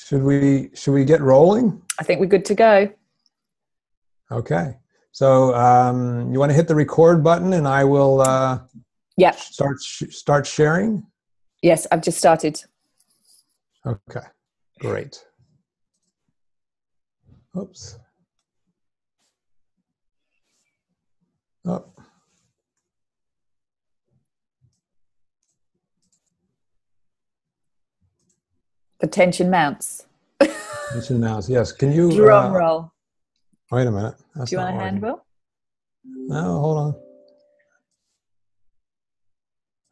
Should we get rolling? I think we're good to go. Okay. So you want to hit the record button, and I will Yep. start sharing? Yes, I've just started. Okay, great. Oops. Oh. The tension mounts. Tension mounts, yes. Can you... Drum roll. Wait a minute. That's Do you want a not working. handbill? No, hold on.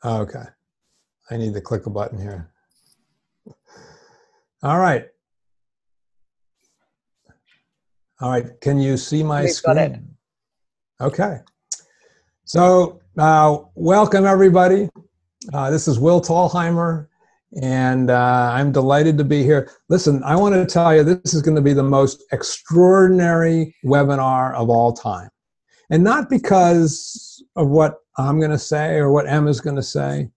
Oh, okay. I need to click a button here. All right. All right. Can you see my screen? Got it. Okay. So welcome, everybody. This is Will Thalheimer, and I'm delighted to be here. Listen, I want to tell you, this is going to be the most extraordinary webinar of all time. And not because of what I'm going to say or what Emma's going to say,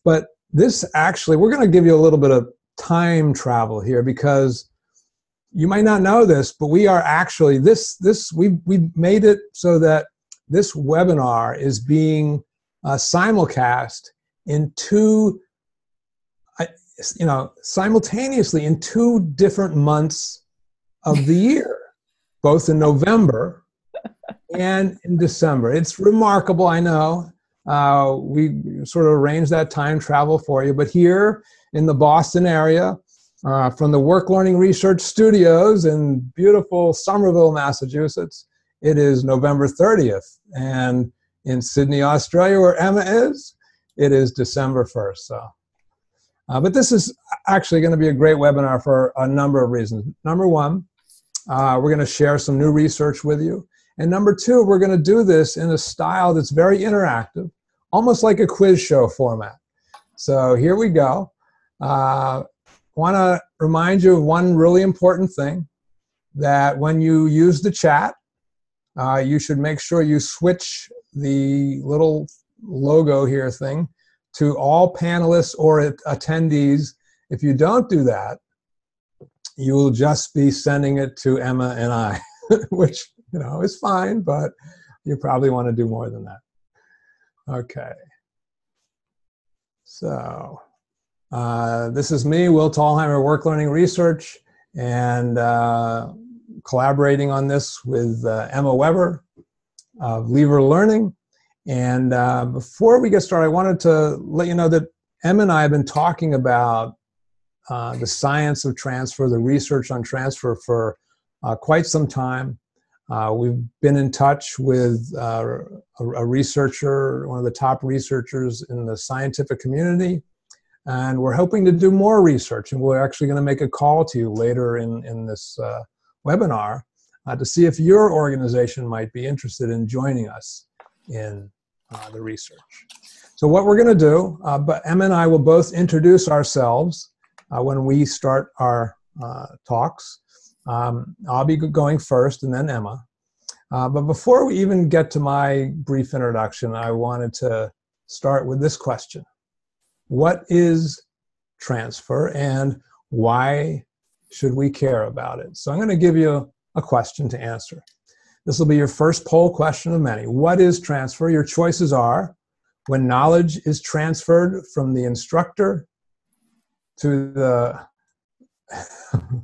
but this actually, we're going to give you a little bit of time travel here, because you might not know this, but we are actually, we made it so that this webinar is being simulcast in simultaneously in 2 different months of the year, both in November and in December. It's remarkable, I know. We sort of arranged that time travel for you, but here in the Boston area, from the Work Learning Research Studios in beautiful Somerville, Massachusetts, it is November 30th. And in Sydney, Australia, where Emma is, it is December 1st. So, but this is actually going to be a great webinar for a number of reasons. Number one, we're going to share some new research with you. And number two, we're going to do this in a style that's very interactive, almost like a quiz show format. So here we go. I want to remind you of one really important thing, that when you use the chat, you should make sure you switch the little logo here thing to all panelists or attendees. If you don't do that, you will just be sending it to Emma and I, which, you know, is fine, but you probably want to do more than that. Okay. So this is me, Will Thalheimer, Work Learning Research, and collaborating on this with Emma Weber of Lever Learning. And before we get started, I wanted to let you know that Emma and I have been talking about the science of transfer, the research on transfer for quite some time. We've been in touch with a researcher, one of the top researchers in the scientific community, and we're hoping to do more research. And we're actually going to make a call to you later in this webinar to see if your organization might be interested in joining us in the research. So what we're going to do, but Emma and I will both introduce ourselves when we start our talks. I'll be going first, and then Emma. But before we even get to my brief introduction, I wanted to start with this question. What is transfer, and why should we care about it? So I'm going to give you a question to answer. This will be your first poll question of many. What is transfer? Your choices are: when knowledge is transferred from the instructor to the...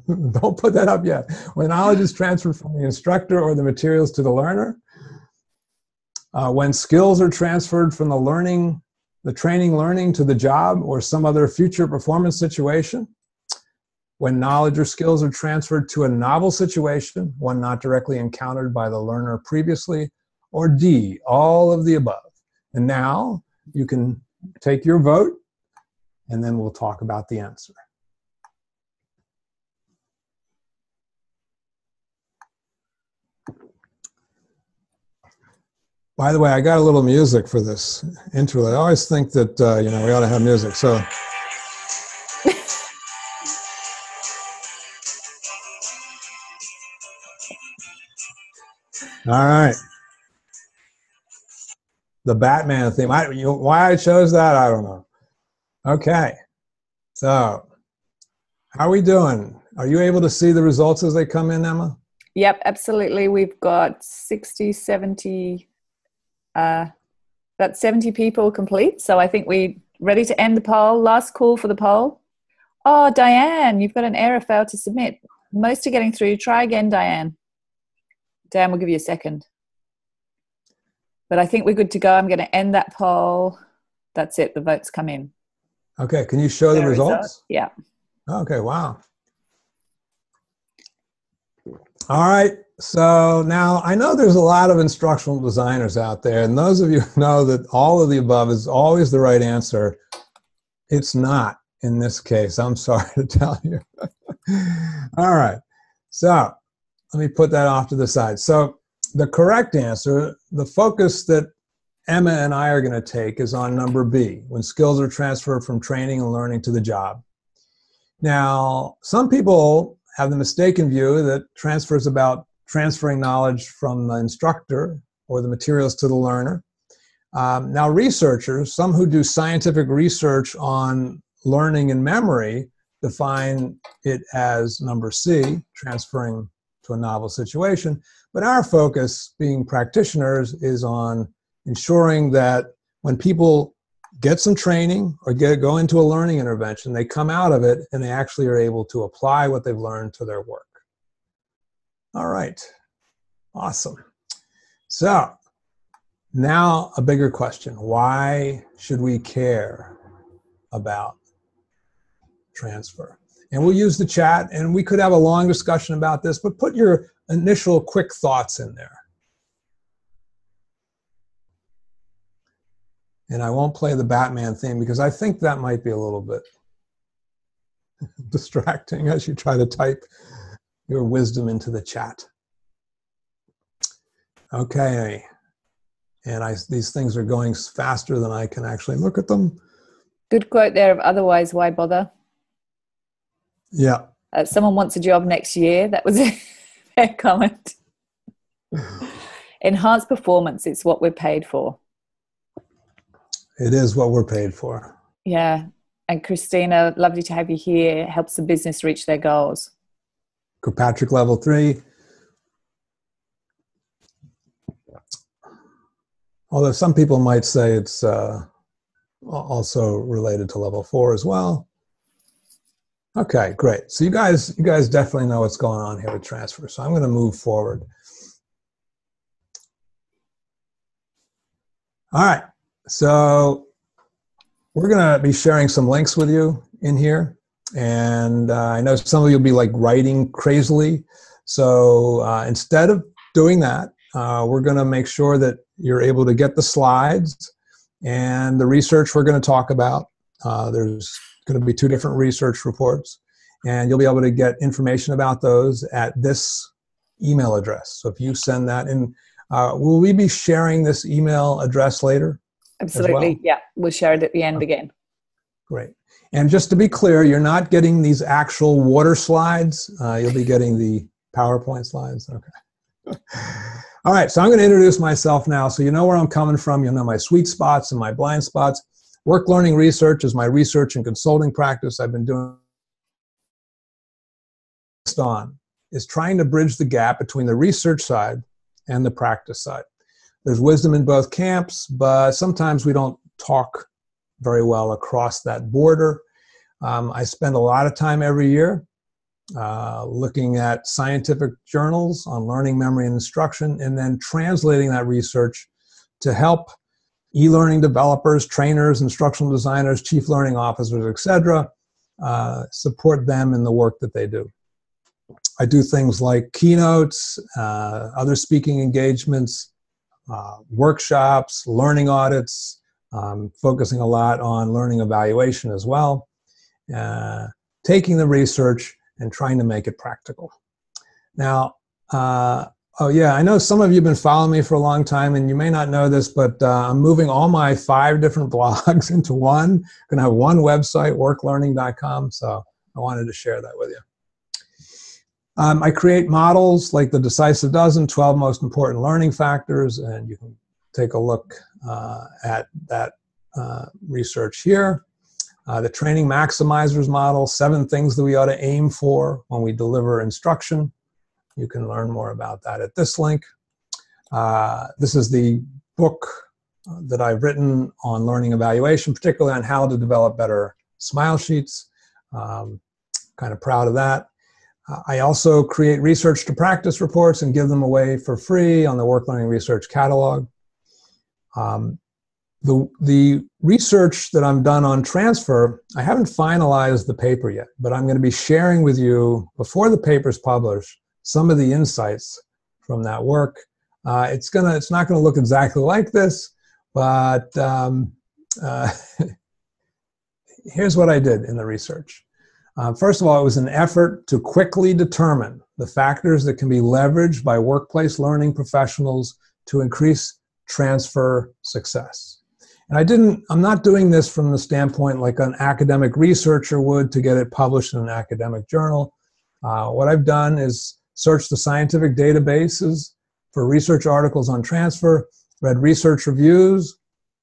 Don't put that up yet. When knowledge is transferred from the instructor or the materials to the learner. When skills are transferred from the training learning to the job or some other future performance situation. When knowledge or skills are transferred to a novel situation, one not directly encountered by the learner previously. Or D, all of the above. And now you can take your vote, and then we'll talk about the answer. By the way, I got a little music for this interlude. I always think that, you know, we ought to have music, so. All right. The Batman theme. Why I chose that, I don't know. Okay. So, how are we doing? Are you able to see the results as they come in, Emma? Yep, absolutely. We've got 60, 70, about 70 people complete. So I think we're ready to end the poll. Last call for the poll. Oh, Diane, you've got an error, failed to submit. Most are getting through. Try again, Diane. Dan, we'll give you a second. But I think we're good to go. I'm going to end that poll. That's it. The votes come in. Okay. Can you show the results? Yeah. Okay. Wow. All right. So now I know there's a lot of instructional designers out there, and those of you who know that all of the above is always the right answer. It's not in this case. I'm sorry to tell you. All right. So let me put that off to the side. So the correct answer, the focus that Emma and I are going to take is on number B, when skills are transferred from training and learning to the job. Now, some people have the mistaken view that transfer is about transferring knowledge from the instructor or the materials to the learner. Now, researchers, some who do scientific research on learning and memory, define it as number C, transferring to a novel situation. But our focus, being practitioners, is on ensuring that when people get some training or go into a learning intervention, they come out of it and they actually are able to apply what they've learned to their work. All right, awesome. So now a bigger question. Why should we care about transfer? And we'll use the chat, and we could have a long discussion about this, but put your initial quick thoughts in there. And I won't play the Batman theme because I think that might be a little bit distracting as you try to type your wisdom into the chat. Okay. And these things are going faster than I can actually look at them. Good quote there of otherwise, why bother? Yeah. Someone wants a job next year. That was their comment. Enhanced performance, it's what we're paid for. It is what we're paid for. Yeah. And Christina, lovely to have you here. Helps the business reach their goals. Kirkpatrick level 3. Although some people might say it's also related to level 4 as well. Okay, great. So you guys definitely know what's going on here with transfer. So I'm going to move forward. All right. So we're going to be sharing some links with you in here. And I know some of you will be like writing crazily. So instead of doing that, we're going to make sure that you're able to get the slides and the research we're going to talk about. There's going to be 2 different research reports, and you'll be able to get information about those at this email address. So if you send that in, will we be sharing this email address later? Absolutely. Well? Yeah. We'll share it at the end again. Great. And just to be clear, you're not getting these actual water slides. You'll be getting the PowerPoint slides. Okay. All right. So I'm going to introduce myself now so you know where I'm coming from. You'll know my sweet spots and my blind spots. Work learning research is my research and consulting practice. I've been doing is trying to bridge the gap between the research side and the practice side. There's wisdom in both camps, but sometimes we don't talk very well across that border. I spend a lot of time every year looking at scientific journals on learning, memory, and instruction, and then translating that research to help e-learning developers, trainers, instructional designers, chief learning officers, etc., support them in the work that they do. I do things like keynotes, other speaking engagements, workshops, learning audits, focusing a lot on learning evaluation as well, taking the research and trying to make it practical. Now, oh yeah, I know some of you have been following me for a long time, and you may not know this, but I'm moving all my 5 different blogs into one. I'm going to have one website, worklearning.com, so I wanted to share that with you. I create models like the Decisive Dozen, 12 most important learning factors, and you can take a look at that research here. The training maximizers model, 7 things that we ought to aim for when we deliver instruction. You can learn more about that at this link. This is the book that I've written on learning evaluation, particularly on how to develop better smile sheets. Kind of proud of that. I also create research to practice reports and give them away for free on the Work Learning Research catalog. The research that I'm done on transfer, I haven't finalized the paper yet, but I'm going to be sharing with you, before the paper's published, some of the insights from that work. It's not going to look exactly like this, but here's what I did in the research. First of all, it was an effort to quickly determine the factors that can be leveraged by workplace learning professionals to increase transfer success. And I'm not doing this from the standpoint like an academic researcher would to get it published in an academic journal. What I've done is search the scientific databases for research articles on transfer, read research reviews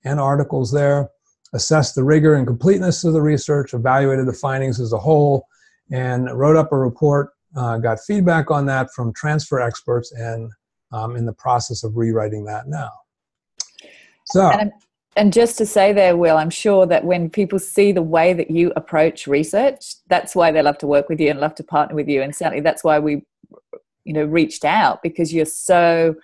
and articles there, assessed the rigor and completeness of the research, evaluated the findings as a whole, and wrote up a report, got feedback on that from transfer experts, and in the process of rewriting that now. So, and just to say there, Will, I'm sure that when people see the way that you approach research, that's why they love to work with you and love to partner with you. And certainly that's why we, reached out, because you're so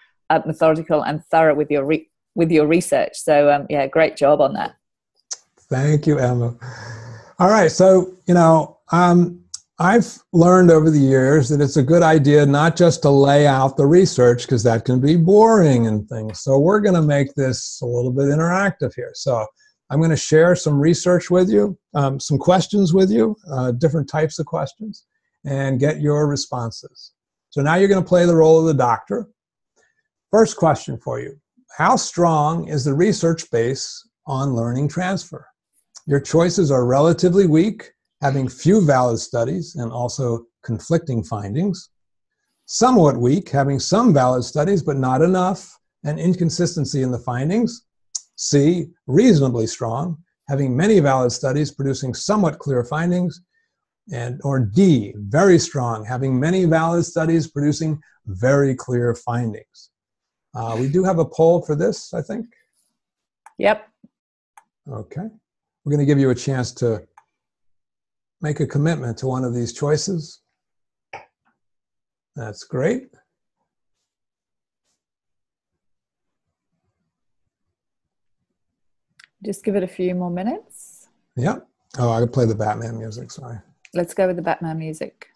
methodical and thorough with your research. So, yeah, great job on that. Thank you, Emma. All right, so, I've learned over the years that it's a good idea not just to lay out the research, because that can be boring and things. So we're going to make this a little bit interactive here. So I'm going to share some research with you, some questions with you, different types of questions, and get your responses. So now you're going to play the role of the doctor. First question for you. How strong is the research base on learning transfer? Your choices are relatively weak, having few valid studies and also conflicting findings. Somewhat weak, having some valid studies but not enough, and inconsistency in the findings. C, reasonably strong, having many valid studies producing somewhat clear findings. Or D, very strong, having many valid studies producing very clear findings. We do have a poll for this, I think. Yep. Okay. We're going to give you a chance to make a commitment to one of these choices. That's great. Just give it a few more minutes. Yep. Oh, I could play the Batman music, sorry. Let's go with the Batman music.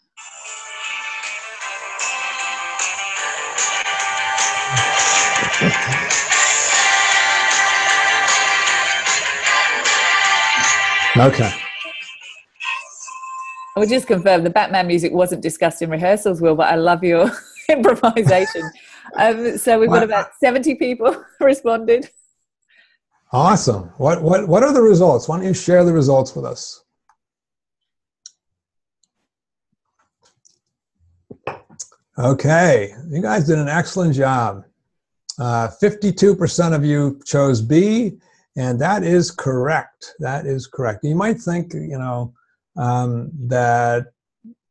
Okay. I would just confirm the Batman music wasn't discussed in rehearsals, Will, but I love your improvisation. So we've got about 70 people responded. Awesome. What are the results? Why don't you share the results with us? Okay, you guys did an excellent job. 52% of you chose B, and that is correct. That is correct. You might think, that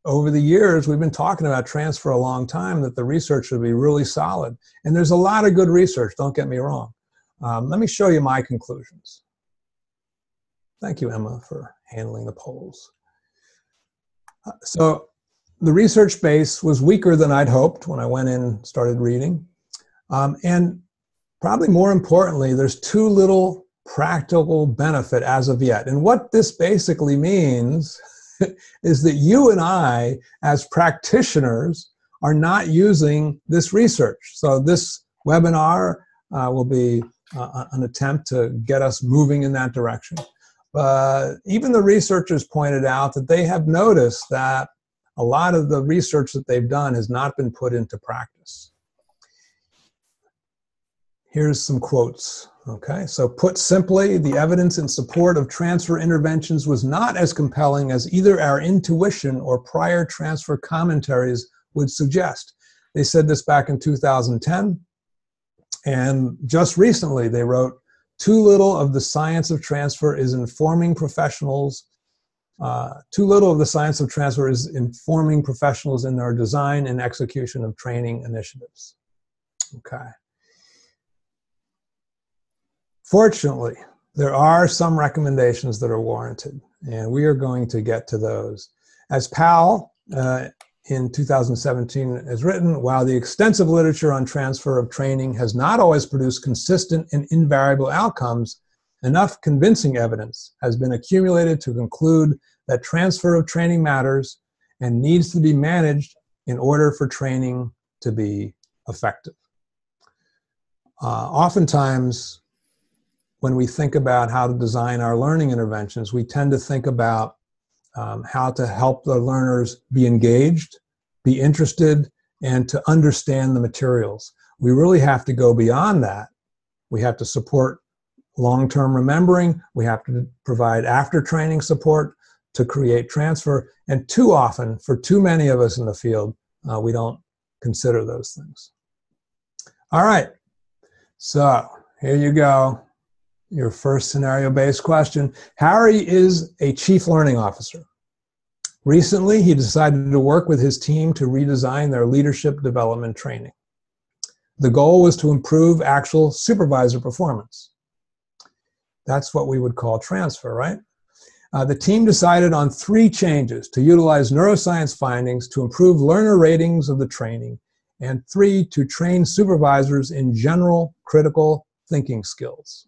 over the years, we've been talking about transfer a long time, that the research should be really solid. And there's a lot of good research, don't get me wrong. Let me show you my conclusions. Thank you, Emma, for handling the polls. So the research base was weaker than I'd hoped when I went in and started reading. And probably more importantly, there's too little practical benefit as of yet. And what this basically means is that you and I, as practitioners, are not using this research. So this webinar will be an attempt to get us moving in that direction. But even the researchers pointed out that they have noticed that a lot of the research that they've done has not been put into practice. Here's some quotes. Okay, so put simply, the evidence in support of transfer interventions was not as compelling as either our intuition or prior transfer commentaries would suggest. They said this back in 2010, and just recently they wrote too little of the science of transfer is informing professionals. Too little of the science of transfer is informing professionals in their design and execution of training initiatives. Okay. Fortunately, there are some recommendations that are warranted, and we are going to get to those. As Powell in 2017 has written, while the extensive literature on transfer of training has not always produced consistent and invariable outcomes, enough convincing evidence has been accumulated to conclude that transfer of training matters and needs to be managed in order for training to be effective. Oftentimes, when we think about how to design our learning interventions, we tend to think about how to help the learners be engaged, be interested, and to understand the materials. We really have to go beyond that. We have to support long-term remembering. We have to provide after-training support to create transfer. And too often, for too many of us in the field, we don't consider those things. All right, so here you go. Your first scenario-based question. Harry is a chief learning officer. Recently, he decided to work with his team to redesign their leadership development training. The goal was to improve actual supervisor performance. That's what we would call transfer, right? The team decided on 3 changes to utilize neuroscience findings to improve learner ratings of the training, and 3, to train supervisors in general critical thinking skills.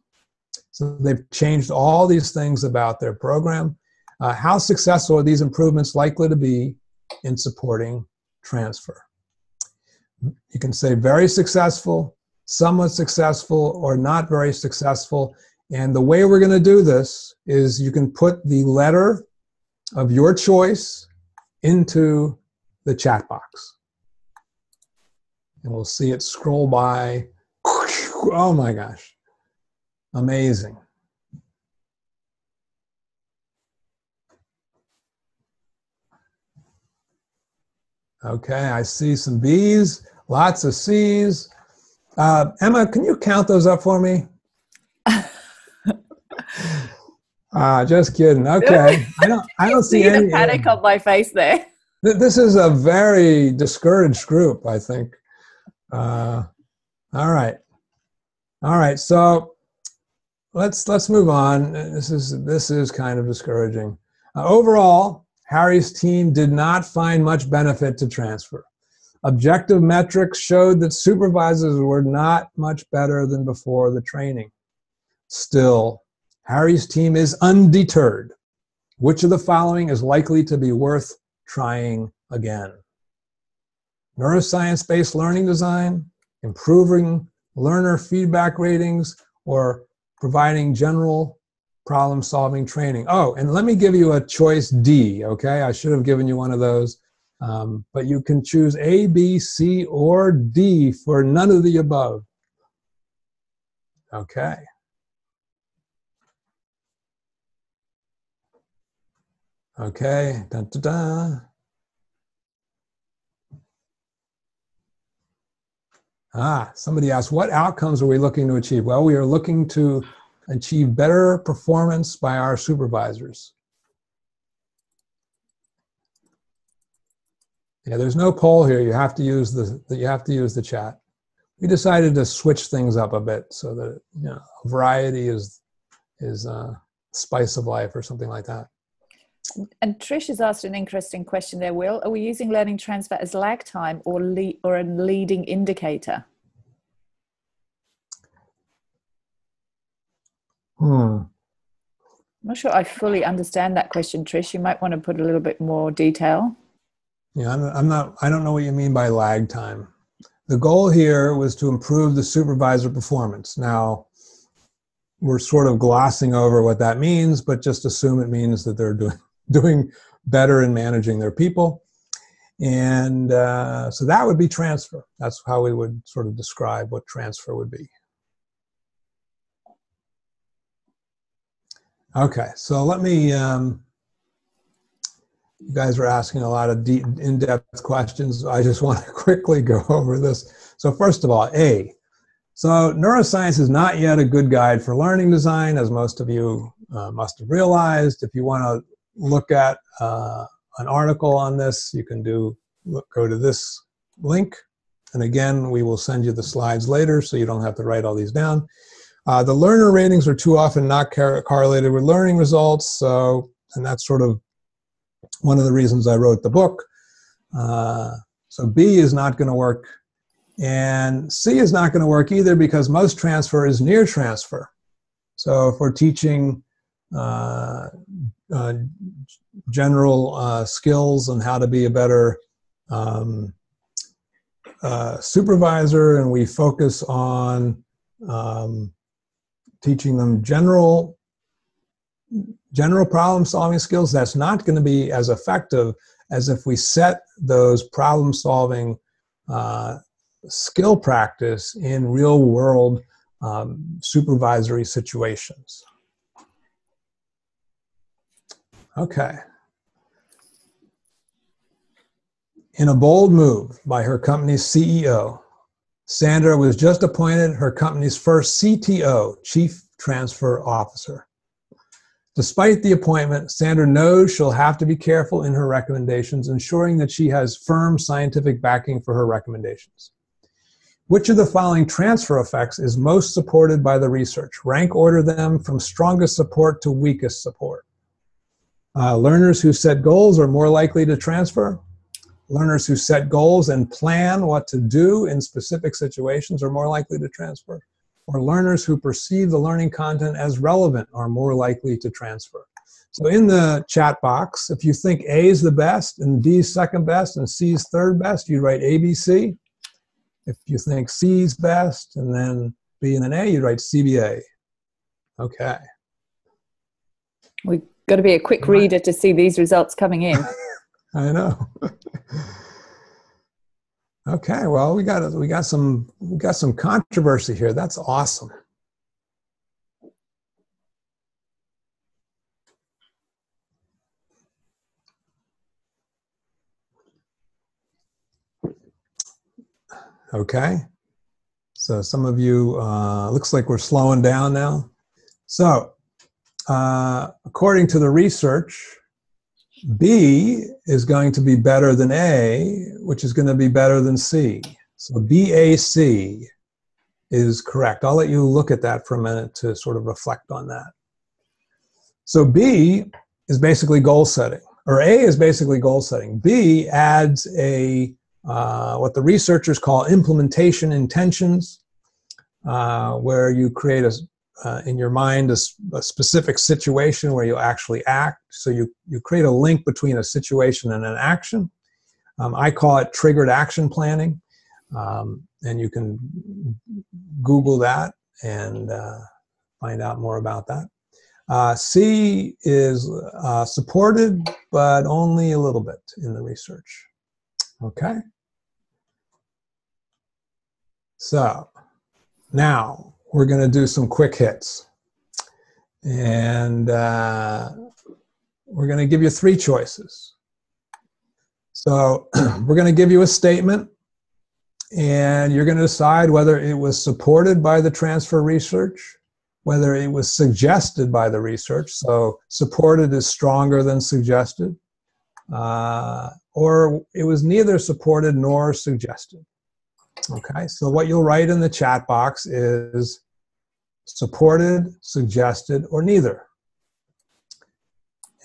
So they've changed all these things about their program. How successful are these improvements likely to be in supporting transfer? You can say very successful, somewhat successful, or not very successful. And the way we're going to do this is you can put the letter of your choice into the chat box. And we'll see it scroll by. Oh my gosh. Amazing. Okay, I see some B's, lots of C's. Emma, can you count those up for me? Just kidding. Okay, I don't see any. The panic on my face there. This is a very discouraged group, I think. All right. So let's move on. This is kind of discouraging. Overall, Harry's team did not find much benefit to transfer. Objective metrics showed that supervisors were not much better than before the training. Still, Harry's team is undeterred. Which of the following is likely to be worth trying again? Neuroscience-based learning design, improving learner feedback ratings, or providing general problem-solving training. Oh, and let me give you a choice D, okay? I should have given you one of those. But you can choose A, B, C, or D for none of the above. Okay. Okay, dun, dun, dun. Somebody asked, what outcomes are we looking to achieve? Well, we are looking to achieve better performance by our supervisors. Yeah, there's no poll here. You have to use the chat. We decided to switch things up a bit so that variety is spice of life or something like that. And Trish has asked an interesting question there, Will. Are we using learning transfer as lag time or a leading indicator? I'm not sure I fully understand that question, Trish. You might want to put a little bit more detail. Yeah, I don't know what you mean by lag time. The goal here was to improve the supervisor performance. Now, we're sort of glossing over what that means, but just assume it means that they're doing better in managing their people. And so that would be transfer. That's how we would sort of describe what transfer would be. Okay, so let me, you guys are asking a lot of deep, in-depth questions. I just want to quickly go over this. So first of all, A, So neuroscience is not yet a good guide for learning design, as most of you must have realized. If you want to look at an article on this, you can go to this link. And again, we will send you the slides later so you don't have to write all these down. The learner ratings are too often not correlated with learning results. And that's sort of one of the reasons I wrote the book. So B is not going to work. And C is not going to work either because most transfer is near transfer. So if we're teaching general skills on how to be a better supervisor, and we focus on teaching them general problem-solving skills, that's not going to be as effective as if we set those problem-solving skill practice in real-world supervisory situations. Okay. In a bold move by her company's CEO, Sandra was just appointed her company's first CTO, Chief Transfer Officer. Despite the appointment, Sandra knows she'll have to be careful in her recommendations, ensuring that she has firm scientific backing for her recommendations. Which of the following transfer effects is most supported by the research? Rank order them from strongest support to weakest support. Learners who set goals are more likely to transfer. Learners who set goals and plan what to do in specific situations are more likely to transfer. Or learners who perceive the learning content as relevant are more likely to transfer. So in the chat box, if you think A is the best and D is second best and C is third best, you write A, B, C. If you think C is best and then B and then A, you write CBA. Okay. We've got to be a quick reader to see these results coming in. I know. Okay, well, we got some controversy here. That's awesome. Okay, so some of you, looks like we're slowing down now. So, according to the research, B is going to be better than A, which is going to be better than C. So BAC is correct. I'll let you look at that for a minute to sort of reflect on that. So B is basically goal setting, or A is basically goal setting. B adds a what the researchers call implementation intentions, where you create in your mind a specific situation where you actually act. So you create a link between a situation and an action. I call it triggered action planning, and you can Google that and find out more about that. C is supported, but only a little bit in the research. Okay. So now we're going to do some quick hits. And we're going to give you 3 choices. So we're going to give you a statement, and you're going to decide whether it was supported by the transfer research, whether it was suggested by the research. So supported is stronger than suggested, or it was neither supported nor suggested. Okay, so what you'll write in the chat box is supported, suggested, or neither.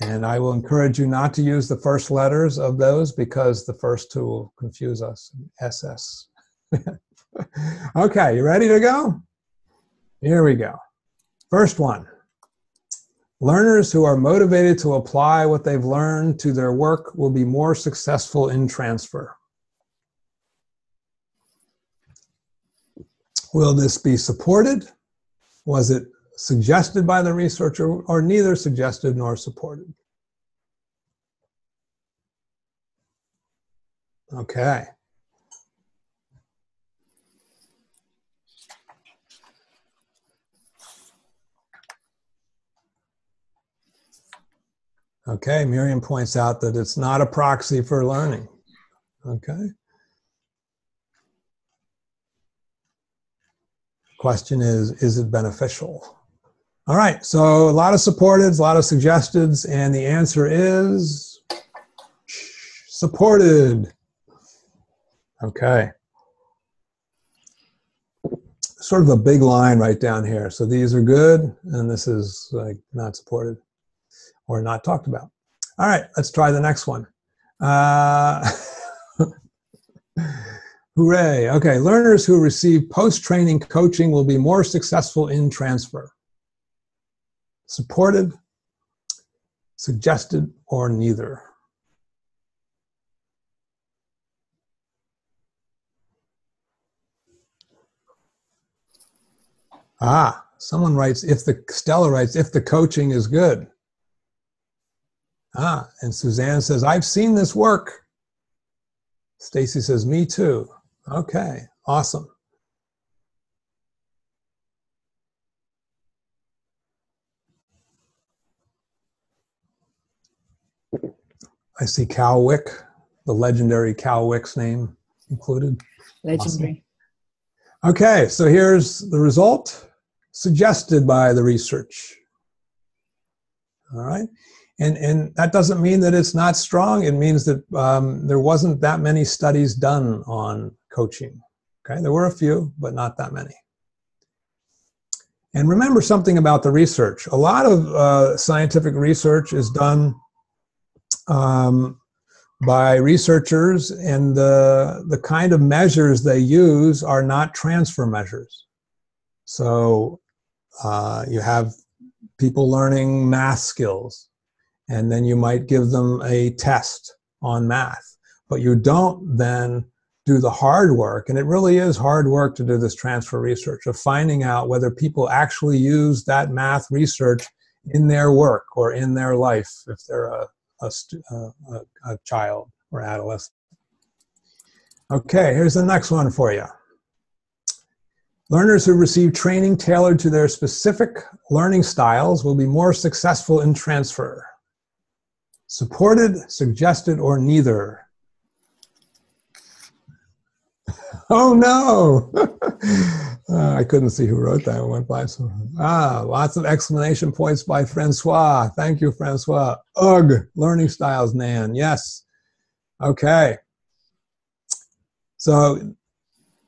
And I will encourage you not to use the first letters of those because the first 2 will confuse us. SS. Okay, you ready to go? Here we go. First one. Learners who are motivated to apply what they've learned to their work will be more successful in transfer. Will this be supported? Was it suggested by the researcher, or neither suggested nor supported? Okay. Okay, Miriam points out that it's not a proxy for learning. Okay. Question is it beneficial? All right, so a lot of supporteds, a lot of suggested, and the answer is supported. Okay. Sort of a big line right down here. So these are good, and this is like not supported or not talked about. All right, let's try the next one. Hooray. Okay, learners who receive post-training coaching will be more successful in transfer. Supported, suggested, or neither? Someone writes, Stella writes, if the coaching is good. And Suzanne says, I've seen this work. Stacy says, me too. Okay, awesome. I see Cal Wick, the legendary Cal Wick's name included. Legendary. Awesome. Okay, so here's the result suggested by the research. All right, and that doesn't mean that it's not strong. It means that there wasn't that many studies done on coaching. Okay, there were a few, but not that many. And remember something about the research. A lot of scientific research is done by researchers, and the kind of measures they use are not transfer measures. So you have people learning math skills, and then you might give them a test on math, but you don't then do the hard work, and it really is hard work to do this transfer research of finding out whether people actually use that math research in their work or in their life if they're a child or adolescent. Okay, here's the next one for you. Learners who receive training tailored to their specific learning styles will be more successful in transfer. Supported, suggested, or neither? Oh no! I couldn't see who wrote that. It went by. Lots of exclamation points by Francois. Thank you, Francois. Ugh, learning styles, Nan. Yes. Okay. So,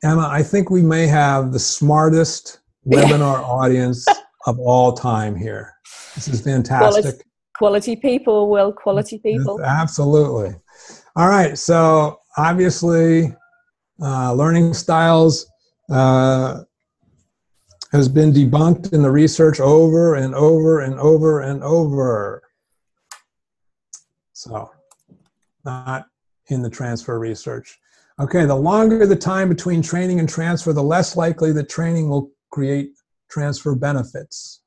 Emma, I think we may have the smartest webinar audience of all time here. This is fantastic. Quality people, Will. Quality people. Yes, absolutely. All right. So, obviously, learning styles has been debunked in the research over and over and over and over. So, not in the transfer research. Okay, the longer the time between training and transfer, the less likely that training will create transfer benefits.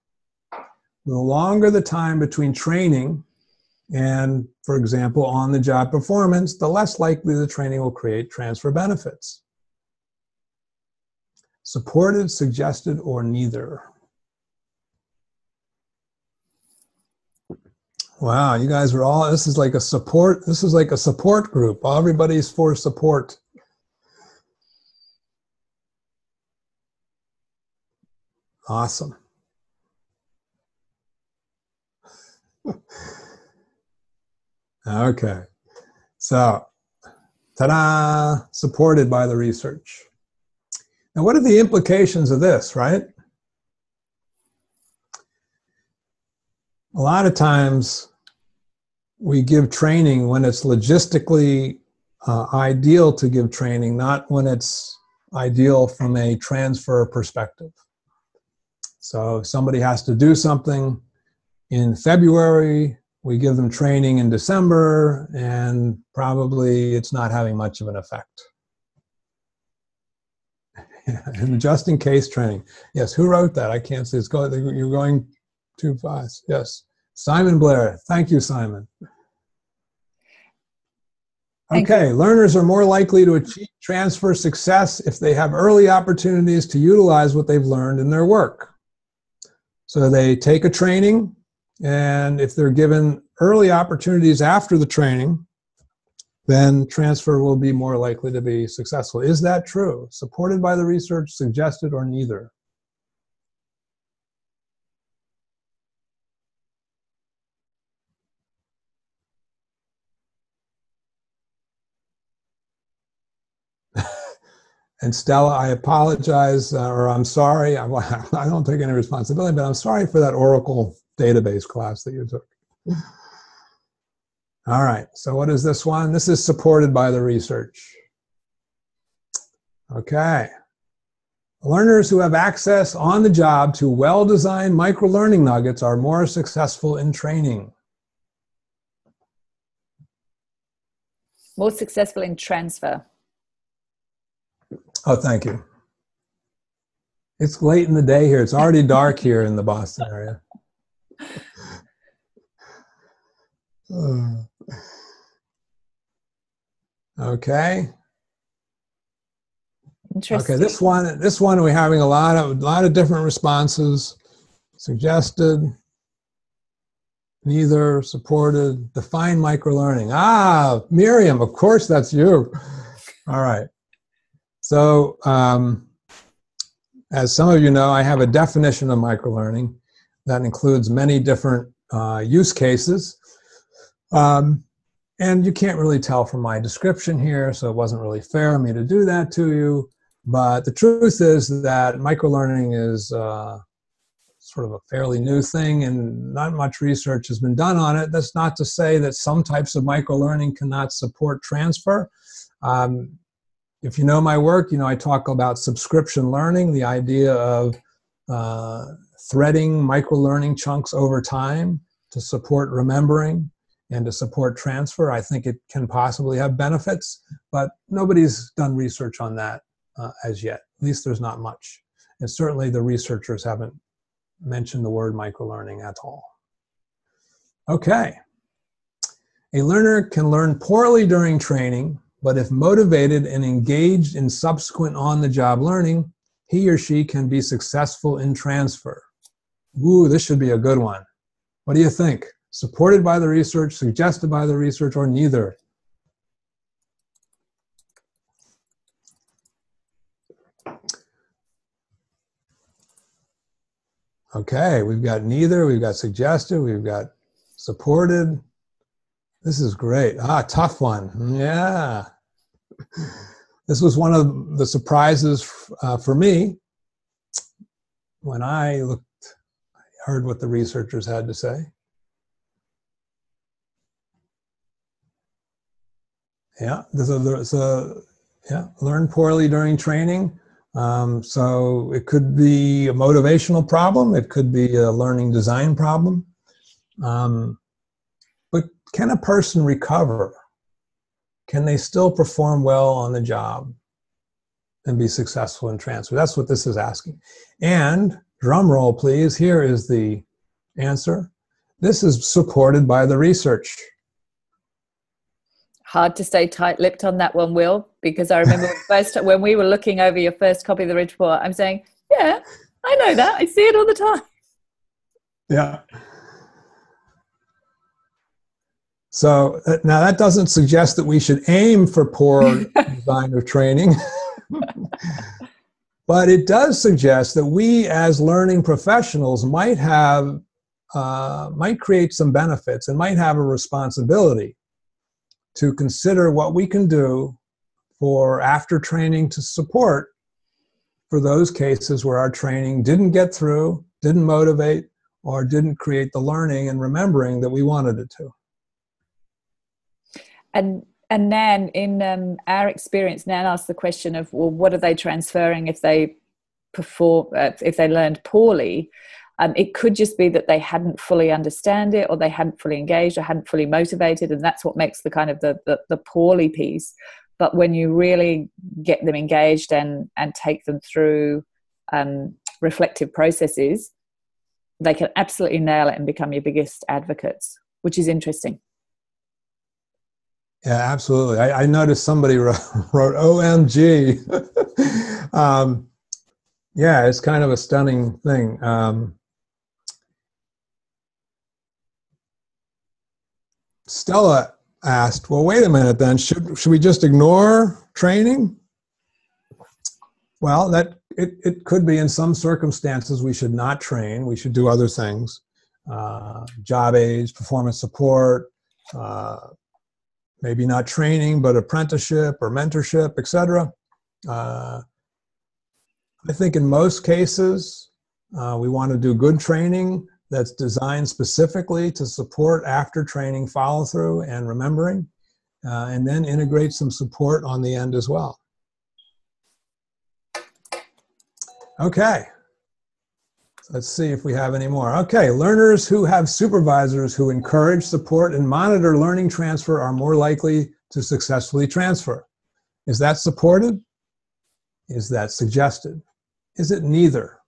The longer the time between training and, for example, on-the-job performance, the less likely the training will create transfer benefits. Supported, suggested, or neither? Wow, you guys are all, this is like a support group. Everybody's for support. Awesome. Okay, so, ta-da, supported by the research. Now, what are the implications of this, right? A lot of times we give training when it's logistically ideal to give training, not when it's ideal from a transfer perspective. So if somebody has to do something in February, we give them training in December, and probably it's not having much of an effect. And just in case training. Yes, who wrote that? I can't see. You're going too fast. Yes. Simon Blair. Thank you, Simon. Okay, learners are more likely to achieve transfer success if they have early opportunities to utilize what they've learned in their work. So they take a training, and if they're given early opportunities after the training, then transfer will be more likely to be successful. Is that true? Supported by the research, suggested, or neither? And Stella, I apologize, or I'm sorry. I don't take any responsibility, but I'm sorry for that Oracle database class that you took. All right, so what is this one? This is supported by the research. Okay. Learners who have access on the job to well-designed micro-learning nuggets are more successful in training. More successful in transfer. Oh, thank you. It's late in the day here. It's already dark here in the Boston area. Okay. Interesting. Okay, this one we're having a lot of different responses. Suggested, neither, supported, define microlearning. Ah, Miriam, of course that's you. All right. So, as some of you know, I have a definition of microlearning that includes many different use cases. And you can't really tell from my description here, so it wasn't really fair of me to do that to you. But the truth is that microlearning is sort of a fairly new thing, and not much research has been done on it. That's not to say that some types of microlearning cannot support transfer. If you know my work, you know I talk about subscription learning, the idea of threading microlearning chunks over time to support remembering and to support transfer. I think it can possibly have benefits, but nobody's done research on that as yet. At least there's not much. And certainly the researchers haven't mentioned the word microlearning at all. Okay. A learner can learn poorly during training, but if motivated and engaged in subsequent on-the-job learning, he or she can be successful in transfer. Ooh, this should be a good one. What do you think? Supported by the research, suggested by the research, or neither? Okay, we've got neither, we've got suggested, we've got supported. This is great. Ah, tough one. Yeah. This was one of the surprises for me when I heard what the researchers had to say. Yeah, learn poorly during training. So it could be a motivational problem. It could be a learning design problem. But can a person recover? Can they still perform well on the job and be successful in transfer? That's what this is asking. And drum roll, please. Here is the answer. This is supported by the research. Hard to stay tight-lipped on that one, Will, because I remember when we were looking over your first copy of the report, I'm saying, yeah, I know that. I see it all the time. Yeah. So now that doesn't suggest that we should aim for poor design of training, but it does suggest that we as learning professionals might create some benefits and might have a responsibility to consider what we can do for after training to support for those cases where our training didn't get through, didn't motivate, or didn't create the learning and remembering that we wanted it to. And Nan, in our experience, Nan asked the question of, well, what are they transferring if they learned poorly? It could just be that they hadn't fully understand it, or they hadn't fully engaged, or hadn't fully motivated, and that's what makes the kind of the poorly piece. But when you really get them engaged and take them through reflective processes, they can absolutely nail it and become your biggest advocates, which is interesting. Yeah, absolutely. I noticed somebody wrote OMG. Yeah, it's kind of a stunning thing. Stella asked, well, wait a minute then, should we just ignore training? Well, it could be in some circumstances we should not train. We should do other things. Job aids, performance support, maybe not training, but apprenticeship or mentorship, etc. I think in most cases, we want to do good training that's designed specifically to support after training follow through and remembering, and then integrate some support on the end as well. Okay. Let's see if we have any more. Okay, learners who have supervisors who encourage, support, and monitor learning transfer are more likely to successfully transfer. Is that supported? Is that suggested? Is it neither?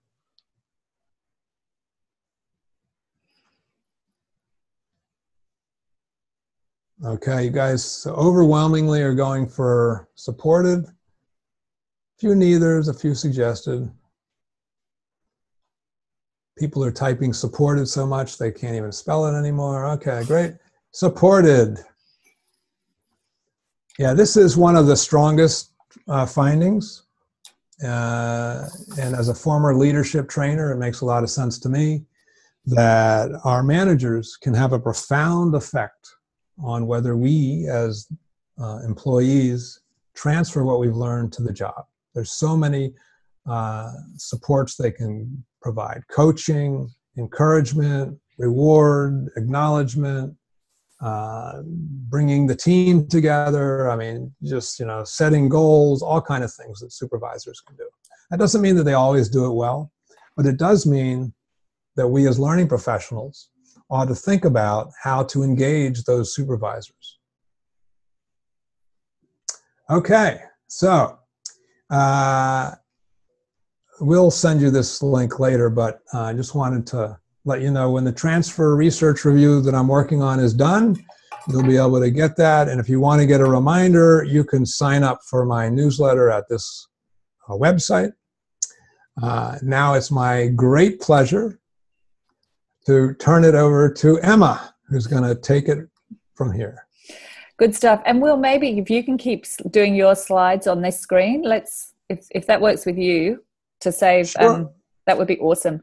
Okay, you guys overwhelmingly are going for supported. A few neithers, a few suggested. People are typing supported so much they can't even spell it anymore. Okay, great. Supported. Yeah, this is one of the strongest findings. And as a former leadership trainer, it makes a lot of sense to me that our managers can have a profound effect on whether we as employees transfer what we've learned to the job. There's so many supports they can provide: coaching, encouragement, reward, acknowledgement, bringing the team together. I mean, just, setting goals, all kind of things that supervisors can do. That doesn't mean that they always do it well, but it does mean that we as learning professionals ought to think about how to engage those supervisors. Okay, so we'll send you this link later, but I just wanted to let you know when the transfer research review that I'm working on is done, you'll be able to get that. And if you want to get a reminder, you can sign up for my newsletter at this website. Now it's my great pleasure to turn it over to Emma, who's going to take it from here. Good stuff. And Will, maybe if you can keep doing your slides on this screen, if that works with you, to save, Sure. That would be awesome.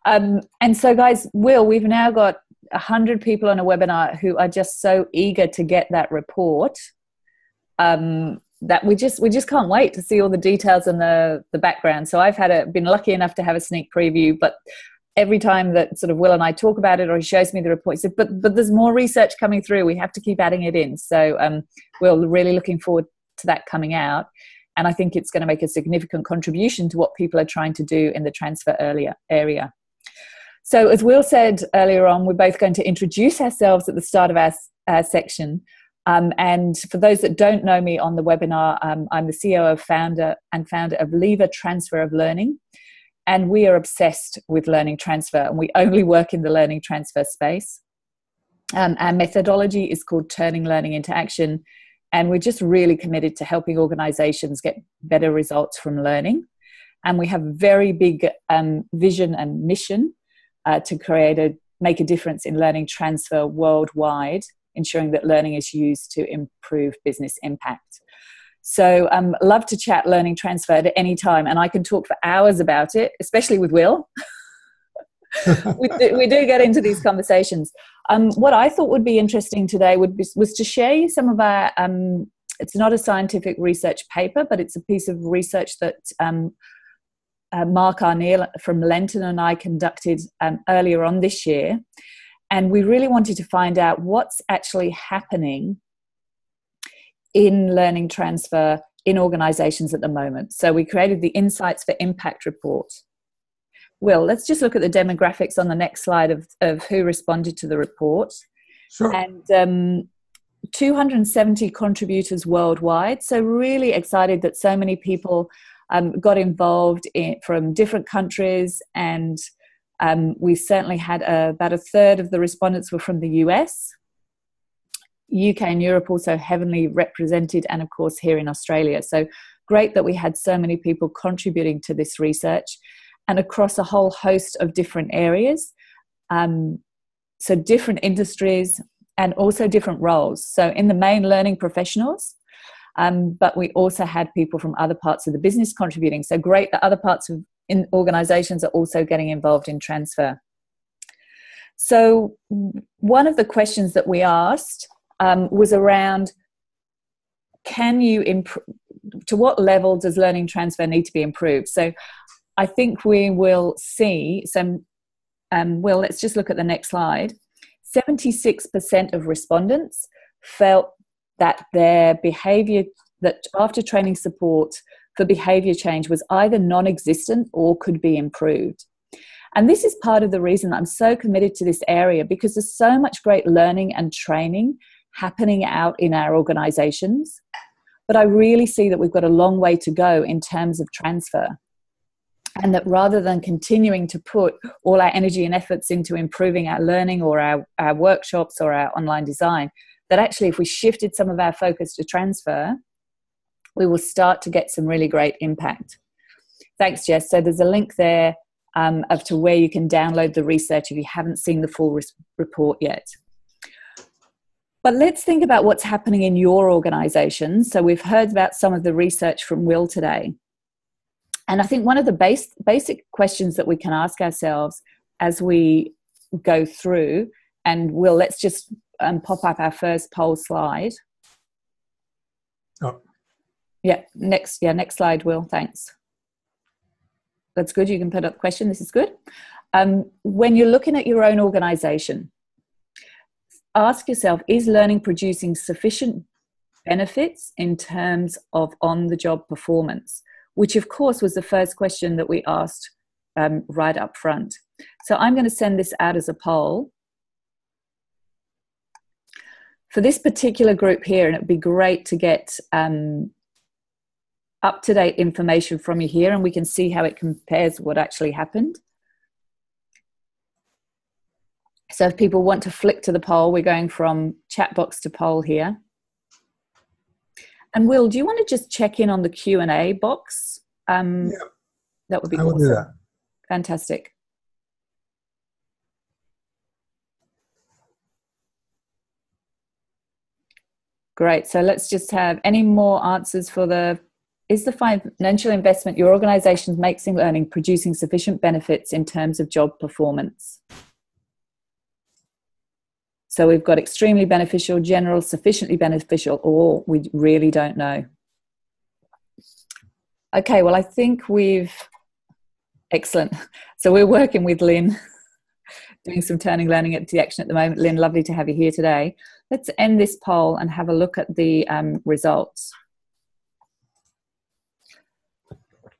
And so guys, Will, we've now got 100 people on a webinar who are just so eager to get that report that we just can't wait to see all the details and the background. So I've been lucky enough to have a sneak preview, but every time that sort of Will and I talk about it, or he shows me the report, he said, but there's more research coming through. We have to keep adding it in. So we're really looking forward to that coming out. And I think it's going to make a significant contribution to what people are trying to do in the transfer area. So as Will said earlier on, we're both going to introduce ourselves at the start of our section. And for those that don't know me on the webinar, I'm the CEO and founder of Lever Transfer of Learning. And we are obsessed with learning transfer, and we only work in the learning transfer space. Our methodology is called Turning Learning into Action, and we're just really committed to helping organizations get better results from learning. And we have a very big vision and mission to make a difference in learning transfer worldwide, ensuring that learning is used to improve business impact. So love to chat learning transfer at any time, and I can talk for hours about it, especially with Will. we do get into these conversations. What I thought would be interesting today was to share some of our, it's not a scientific research paper, but it's a piece of research that Mark Arneal from Lenton and I conducted earlier on this year. And we really wanted to find out what's actually happening in learning transfer in organizations at the moment. So we created the Insights for Impact report. Will, let's just look at the demographics on the next slide of who responded to the report. Sure. And 270 contributors worldwide. So really excited that so many people got involved from different countries. And we certainly had about a third of the respondents were from the US. UK and Europe also heavily represented, and of course here in Australia. So great that we had so many people contributing to this research, and across a whole host of different areas. So different industries and also different roles. So in the main, learning professionals, but we also had people from other parts of the business contributing. So great that other parts of organizations are also getting involved in transfer. So one of the questions that we asked was around, can you to what level does learning transfer need to be improved? So I think we will see some, well, let's just look at the next slide. 76% of respondents felt that their behavior, that after training support for behavior change was either non-existent or could be improved. And this is part of the reason I'm so committed to this area, because there's so much great learning and training happening out in our organizations. But I really see that we've got a long way to go in terms of transfer. And that rather than continuing to put all our energy and efforts into improving our learning or our workshops or our online design, that actually if we shifted some of our focus to transfer, we will start to get some really great impact. Thanks, Jess. So there's a link there of to where you can download the research if you haven't seen the full report yet. But let's think about what's happening in your organization. So we've heard about some of the research from Will today. And I think one of the basic questions that we can ask ourselves as we go through, and Will, let's just pop up our first poll slide. Oh. Yeah, next slide, Will, thanks. That's good, you can put up the question, this is good. When you're looking at your own organization, ask yourself, is learning producing sufficient benefits in terms of on-the-job performance? Which of course was the first question that we asked right up front. So I'm going to send this out as a poll. For this particular group here, and it'd be great to get up-to-date information from you here, and we can see how it compares what actually happened. So if people want to flick to the poll, we're going from chat box to poll here. And Will, do you want to just check in on the Q&A box? Yeah. That would be awesome. I will do that. Fantastic. Great. So let's just have any more answers for the, is the financial investment your organization makes in learning producing sufficient benefits in terms of job performance? So we've got extremely beneficial, general, sufficiently beneficial, or we really don't know. Okay, well, I think excellent. So we're working with Lynn, doing some turning learning into action at the moment. Lynn, lovely to have you here today. Let's end this poll and have a look at the results.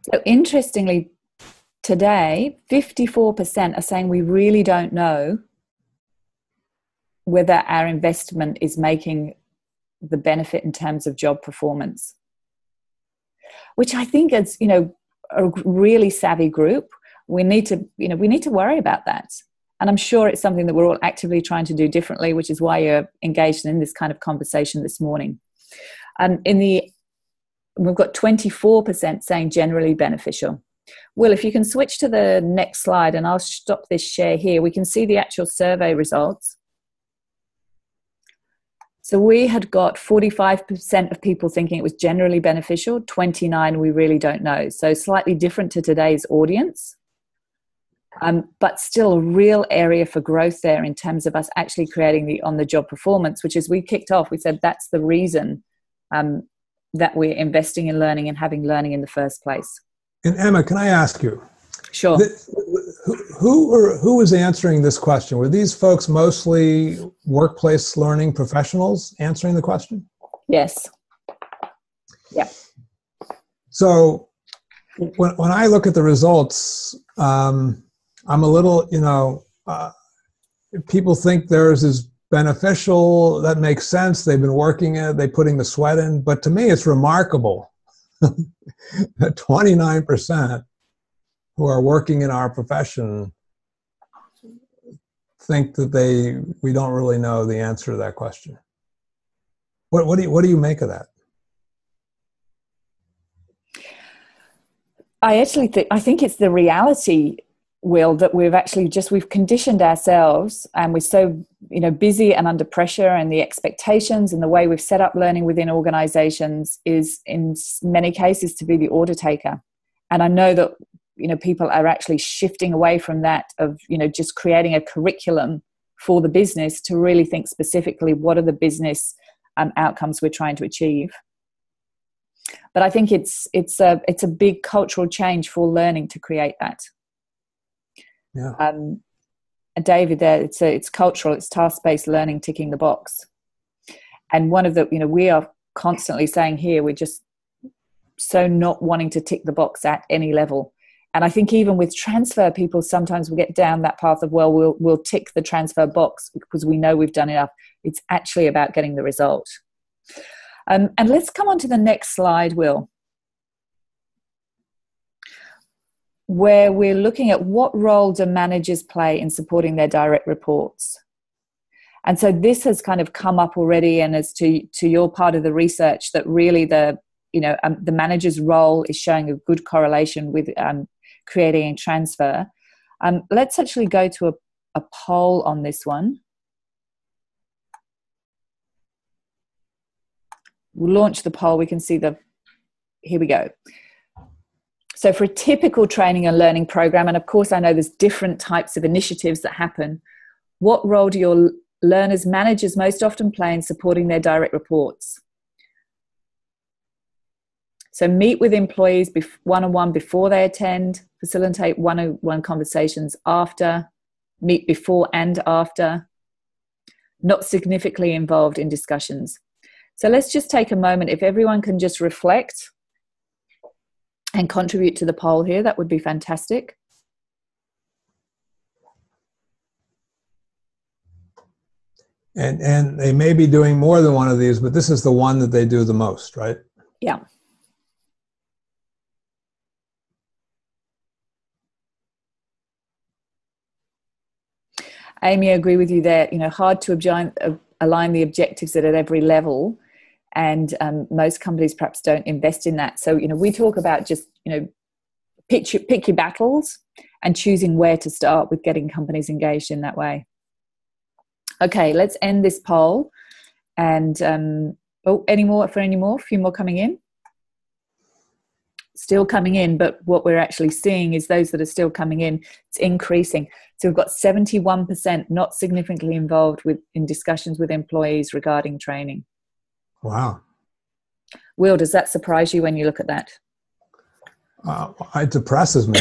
So interestingly, today, 54% are saying we really don't know whether our investment is making the benefit in terms of job performance, which I think is, a really savvy group. We need to worry about that. And I'm sure it's something that we're all actively trying to do differently, which is why you're engaged in this kind of conversation this morning. We've got 24% saying generally beneficial. Will, if you can switch to the next slide, and I'll stop this share here, we can see the actual survey results. So we had got 45% of people thinking it was generally beneficial, 29% we really don't know. So slightly different to today's audience, but still a real area for growth there in terms of us actually creating the on-the-job performance, which as we kicked off, we said that's the reason that we're investing in learning and having learning in the first place. And Emma, can I ask you? Sure. Who was answering this question? Were these folks mostly workplace learning professionals answering the question? Yes. Yeah. So when I look at the results, I'm a little, people think theirs is beneficial. That makes sense. They've been working it. They're putting the sweat in. But to me, it's remarkable that 29% who are working in our profession think that we don't really know the answer to that question. What do you make of that? I think it's the reality, Will, that we've conditioned ourselves, and we're so busy and under pressure, and the expectations and the way we've set up learning within organizations is in many cases to be the order taker. And I know that people are actually shifting away from that of just creating a curriculum for the business to really think specifically what are the business outcomes we're trying to achieve. But I think it's a big cultural change for learning to create that. Yeah. David, there it's cultural, it's task-based learning, ticking the box. And one of the, we are constantly saying here, we're just so not wanting to tick the box at any level. And I think even with transfer, people sometimes will get down that path of, well, we'll tick the transfer box because we know we've done enough. It's actually about getting the result. And let's come on to the next slide, Will, where we're looking at what role do managers play in supporting their direct reports. And so this has kind of come up already, and as to your part of the research, that really the manager's role is showing a good correlation with creating a transfer. Let's actually go to a poll on this one. We'll launch the poll. We can see here we go. So for a typical training and learning program, and of course I know there's different types of initiatives that happen, what role do your learners' managers most often play in supporting their direct reports? So meet with employees one-on-one before they attend, facilitate one-on-one conversations after, meet before and after, not significantly involved in discussions. So let's just take a moment. If everyone can just reflect and contribute to the poll here, that would be fantastic. And they may be doing more than one of these, but this is the one that they do the most, right? Yeah. Amy, I agree with you there. Hard to align the objectives at every level, and most companies perhaps don't invest in that. So, we talk about just, pick your battles and choosing where to start with getting companies engaged in that way. Okay, let's end this poll. And any more? A few more coming in. Still coming in, but what we're actually seeing is those that are still coming in, it's increasing. So we've got 71% not significantly involved in discussions with employees regarding training. Wow. Will, does that surprise you when you look at that? It depresses me.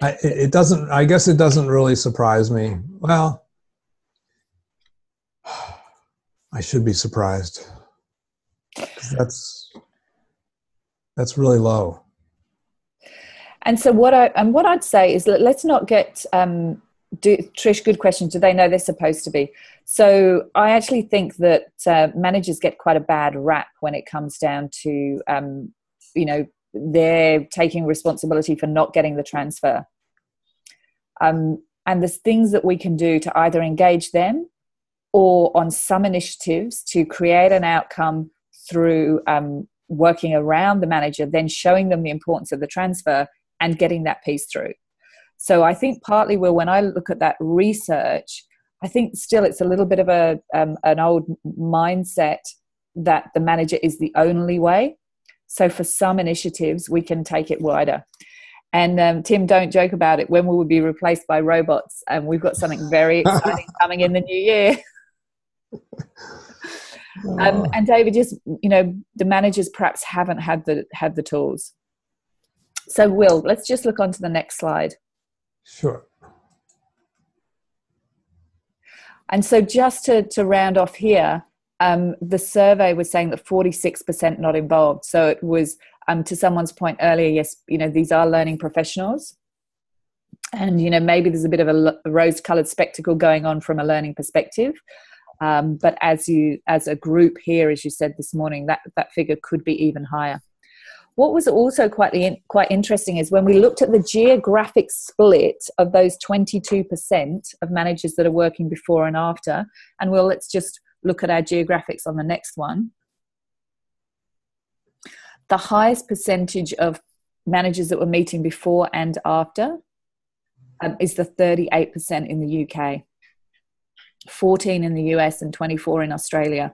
It doesn't, I guess it doesn't really surprise me. Well, I should be surprised. 'Cause that's really low. And so what I'd say is, let's not get Trish, good question. Do they know they're supposed to be? So I actually think that managers get quite a bad rap when it comes down to they're taking responsibility for not getting the transfer. And there's things that we can do to either engage them, or on some initiatives to create an outcome through working around the manager, then showing them the importance of the transfer and getting that piece through. So I think partly, when I look at that research, I think still it's a little bit of an old mindset that the manager is the only way. So for some initiatives, we can take it wider. And Tim, don't joke about it. When we will be replaced by robots, and we've got something very exciting coming in the new year. And David, just the managers perhaps haven't had the tools. So Will, let's just look on to the next slide. Sure. And so just to round off here, the survey was saying that 46% not involved. So it was, to someone's point earlier, yes, these are learning professionals. And, maybe there's a bit of a rose-colored spectacle going on from a learning perspective. But as a group here, as you said this morning, that figure could be even higher. What was also quite interesting is when we looked at the geographic split of those 22% of managers that are working before and after, and let's just look at our geographics on the next one. The highest percentage of managers that were meeting before and after is the 38% in the UK, 14 in the US, and 24 in Australia.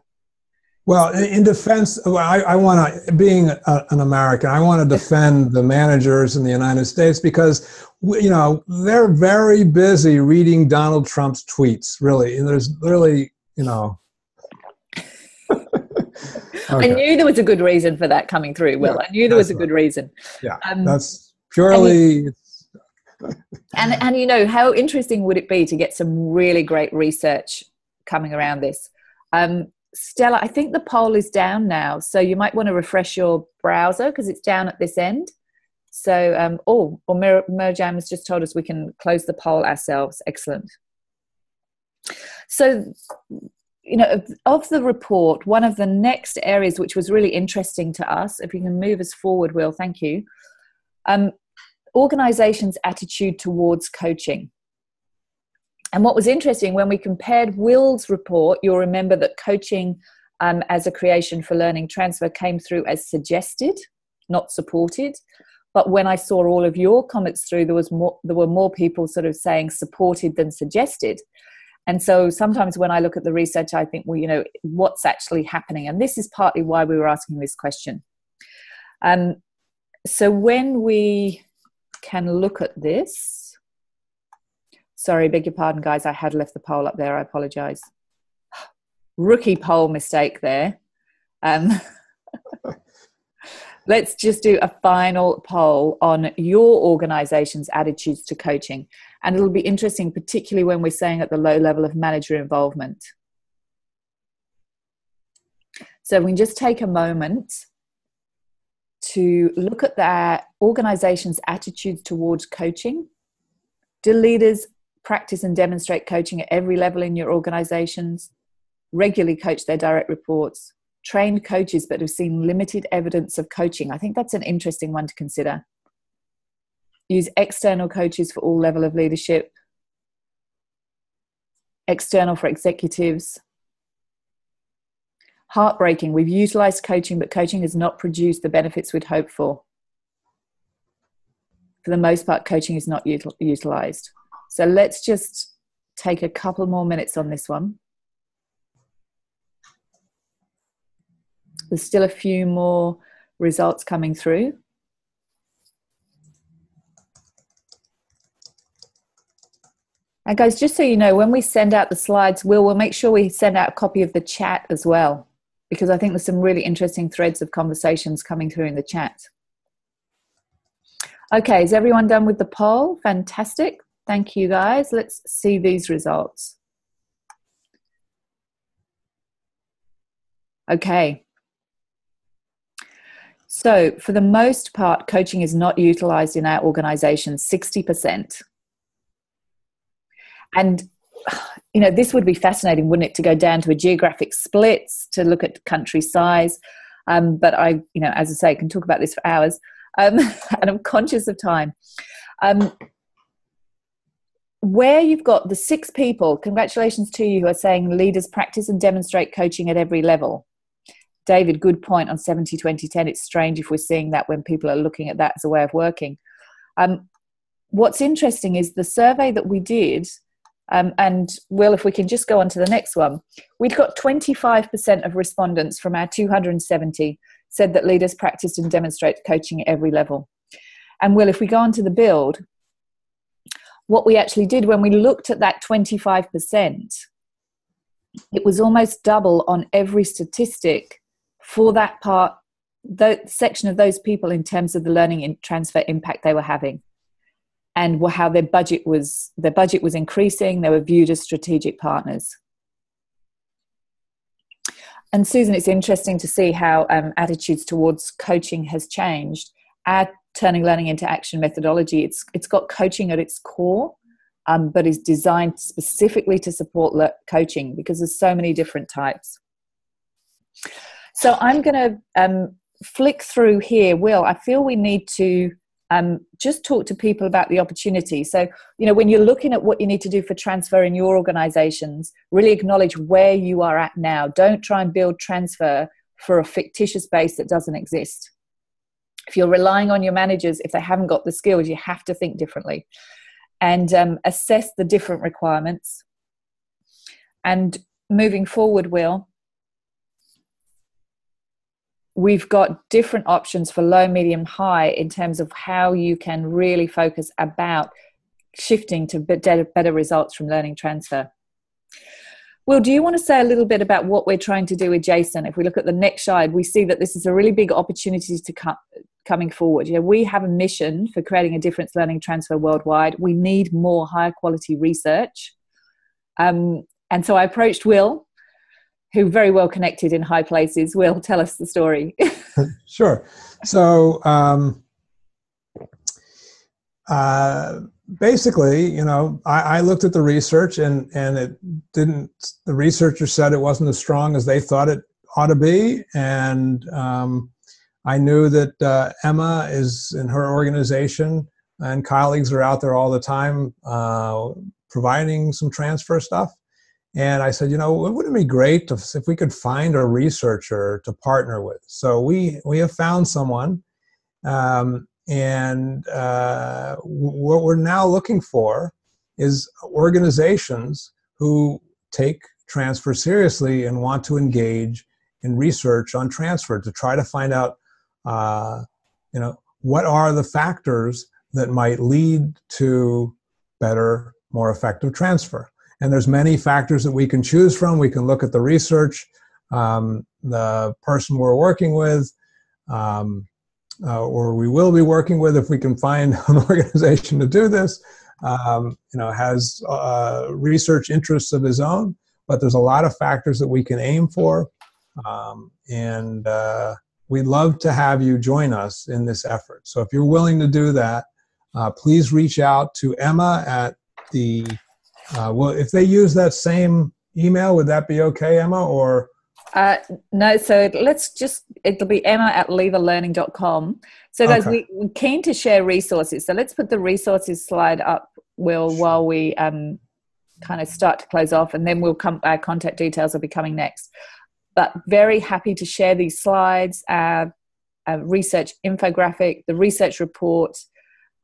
Well, in defense, I want to, being an American, I want to defend the managers in the United States because, they're very busy reading Donald Trump's tweets, really. And there's really, you know. I knew there was a good reason for that coming through. Well, Yeah, I knew there was a good reason. Yeah, that's purely. And you know, how interesting would it be to get some really great research coming around this? Stella, I think the poll is down now, so you might want to refresh your browser because it's down at this end. So, Mirjam has just told us we can close the poll ourselves. Excellent. So, you know, of the report, one of the next areas which was really interesting to us, if you can move us forward, Will, thank you. Organizations' attitude towards coaching. And what was interesting, when we compared Will's report, you'll remember that coaching as a creation for learning transfer came through as suggested, not supported. But when I saw all of your comments through, there were more people sort of saying supported than suggested. And so sometimes when I look at the research, I think, well, you know, what's actually happening? And this is partly why we were asking this question. So when we can look at this, sorry, beg your pardon, guys, I had left the poll up there. I apologize. Rookie poll mistake there. Let's just do a final poll on your organization's attitudes to coaching. And it'll be interesting, particularly when we're saying at the low level of manager involvement. So we can just take a moment to look at their organization's attitudes towards coaching. Do leaders practice and demonstrate coaching at every level in your organizations? Regularly coach their direct reports? Trained coaches but have seen limited evidence of coaching? I think that's an interesting one to consider. Use external coaches for all level of leadership. External for executives. Heartbreaking. We've utilized coaching, but coaching has not produced the benefits we'd hoped for. For the most part, coaching is not utilized. So let's just take a couple more minutes on this one. There's still a few more results coming through. And guys, just so you know, when we send out the slides, we'll make sure we send out a copy of the chat as well, because I think there's some really interesting threads of conversations coming through in the chat. Okay, is everyone done with the poll? Fantastic. Thank you, guys. Let's see these results. Okay. So for the most part, coaching is not utilized in our organization, 60%. And, you know, this would be fascinating, wouldn't it, to go down to a geographic splits, to look at country size. But I, you know, as I say, can talk about this for hours. And I'm conscious of time. Where you've got the 6 people, congratulations to you, who are saying leaders practice and demonstrate coaching at every level. David, good point on 70-20-10. It's strange if we're seeing that when people are looking at that as a way of working. What's interesting is the survey that we did, and Will, if we can just go on to the next one, we'd got 25% of respondents from our 270 said that leaders practiced and demonstrate coaching at every level. And Will, if we go on to the build, what we actually did when we looked at that 25%, it was almost double on every statistic for that part, the section of those people, in terms of the learning and transfer impact they were having, and how their budget was increasing. They were viewed as strategic partners. And Susan, it's interesting to see how attitudes towards coaching has changed. Our turning learning into action methodology, it's got coaching at its core, but is designed specifically to support coaching, because there's so many different types. So I'm going to flick through here. Will, I feel we need to just talk to people about the opportunity. So, you know, when you're looking at what you need to do for transfer in your organizations, really acknowledge where you are at now. Don't try and build transfer for a fictitious base that doesn't exist. If you're relying on your managers, if they haven't got the skills, you have to think differently and assess the different requirements. And moving forward, Will, we've got different options for low, medium, high in terms of how you can really focus about shifting to better results from learning transfer. Will, do you want to say a little bit about what we're trying to do with Jason? If we look at the next slide, we see that this is a really big opportunity to coming forward. You know, we have a mission for creating a difference learning transfer worldwide. We need more higher quality research. And so I approached Will, who very well connected in high places. Will, tell us the story. Sure. So basically, you know, I looked at the research and it didn't, the researchers said it wasn't as strong as they thought it ought to be. And I knew that Emma is in her organization and colleagues are out there all the time providing some transfer stuff. And I said, you know, wouldn't it be great if we could find a researcher to partner with? So we have found someone. And what we're now looking for is organizations who take transfer seriously and want to engage in research on transfer to try to find out, you know, what are the factors that might lead to better, more effective transfer. And there's many factors that we can choose from. We can look at the research, the person we're working with, or we will be working with if we can find an organization to do this, you know, has research interests of his own, but there's a lot of factors that we can aim for. And we'd love to have you join us in this effort. So if you're willing to do that, please reach out to Emma at the, well, if they use that same email, would that be okay, Emma, or? No, so let's just, it'll be emma@leverlearning.com. So guys, Okay. we're keen to share resources. So let's put the resources slide up, Will, while we kind of start to close off, and then we'll come, our contact details will be coming next. But very happy to share these slides, our research infographic, the research report,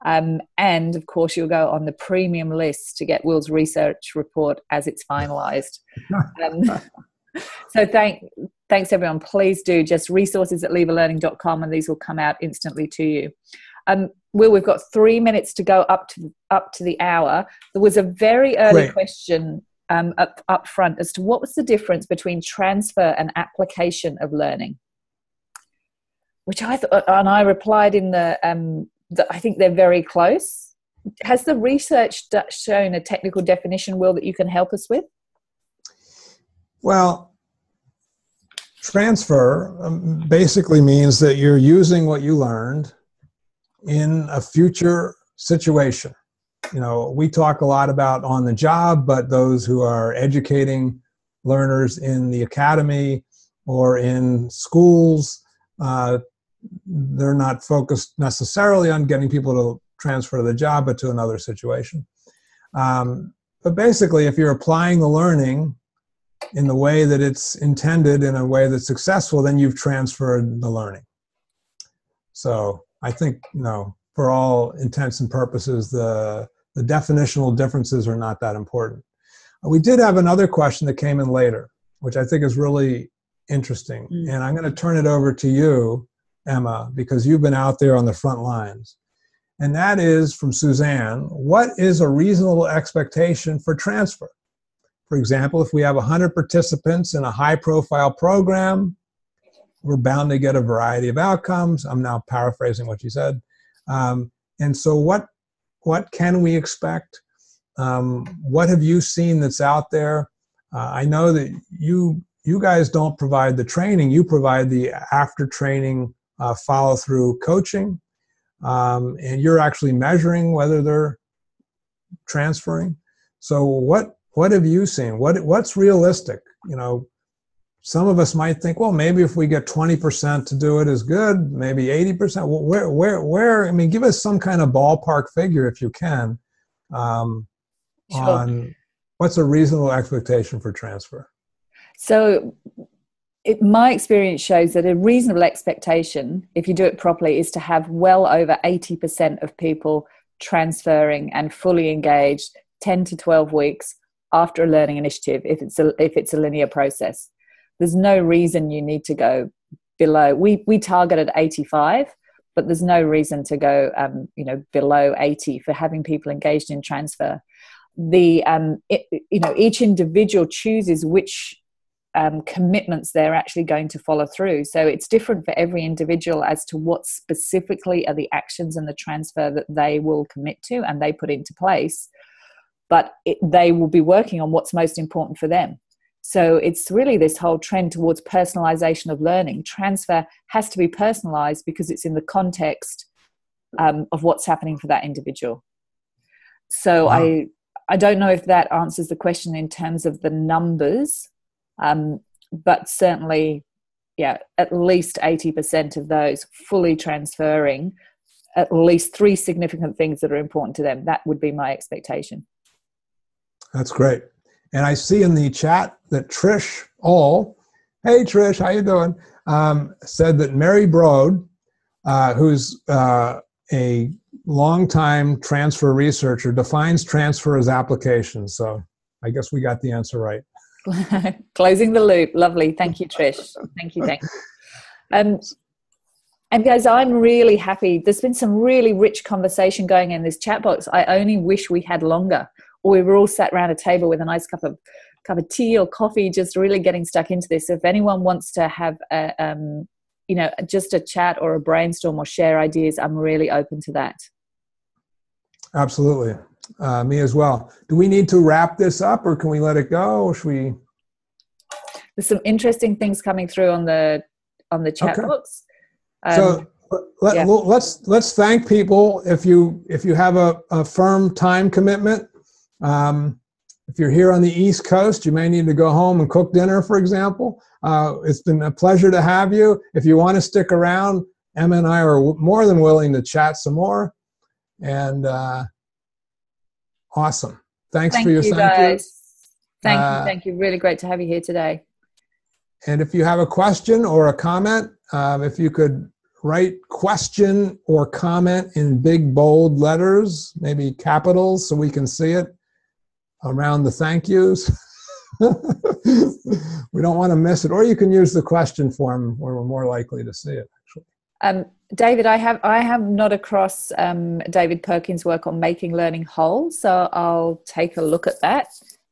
and of course you'll go on the premium list to get Will's research report as it's finalized. So thanks everyone. Please do just resources@leverlearning.com and these will come out instantly to you. Will, we've got 3 minutes to go up to the hour. There was a very early question up front as to what was the difference between transfer and application of learning, which I thought, and I replied in that I think they're very close. Has the research shown a technical definition, Will, that you can help us with? Well, transfer basically means that you're using what you learned in a future situation. You know, we talk a lot about on the job, but those who are educating learners in the academy or in schools, they're not focused necessarily on getting people to transfer to the job, but to another situation. But basically, if you're applying the learning in the way that it's intended, in a way that's successful, then you've transferred the learning. So I think, you know, for all intents and purposes, the definitional differences are not that important. We did have another question that came in later, which I think is really interesting. And I'm going to turn it over to you, Emma, because you've been out there on the front lines. And that is from Suzanne: what is a reasonable expectation for transfer? For example, if we have 100 participants in a high-profile program, we're bound to get a variety of outcomes. I'm now paraphrasing what you said. And so what can we expect? What have you seen that's out there? I know that you guys don't provide the training. You provide the after-training follow-through coaching. And you're actually measuring whether they're transferring. So what have you seen? What's realistic? You know, some of us might think, well, maybe if we get 20% to do it is good, maybe 80%. Where? I mean, give us some kind of ballpark figure if you can, on what's a reasonable expectation for transfer. So my experience shows that a reasonable expectation, if you do it properly, is to have well over 80% of people transferring and fully engaged 10 to 12 weeks after a learning initiative, if it's a linear process. There's no reason you need to go below. We target at 85, but there's no reason to go below 80 for having people engaged in transfer. each individual chooses which commitments they're actually going to follow through. So it's different for every individual as to what specifically are the actions and the transfer that they will commit to and they put into place. But they will be working on what's most important for them. So it's really this whole trend towards personalization of learning. Transfer has to be personalized because it's in the context of what's happening for that individual. So wow. I don't know if that answers the question in terms of the numbers, but certainly, yeah, at least 80% of those fully transferring at least 3 significant things that are important to them. That would be my expectation. That's great. And I see in the chat that Trish All, hey Trish, how you doing? Said that Mary Broad, who's a longtime transfer researcher, defines transfer as application. So I guess we got the answer right. Closing the loop. Lovely. Thank you, Trish. Thank you. And guys, I'm really happy. There's been some really rich conversation going in this chat box. I only wish we had longer, or we were all sat around a table with a nice cup of tea or coffee, just really getting stuck into this. If anyone wants to have just a chat or a brainstorm or share ideas, I'm really open to that. Absolutely. Me as well. Do we need to wrap this up or can we let it go? Or should we? There's some interesting things coming through on the chat box. So let's thank people. If you have a firm time commitment, if you're here on the East Coast, you may need to go home and cook dinner, for example. It's been a pleasure to have you. If you want to stick around, Emma and I are more than willing to chat some more. And awesome. Thank you, guys. Thank you. Really great to have you here today. And if you have a question or a comment, if you could write question or comment in big, bold letters, maybe capitals so we can see it around the thank yous. We don't want to miss it. Or you can use the question form where we're more likely to see it, actually. David, I have not across David Perkins' work on making learning whole, so I'll take a look at that.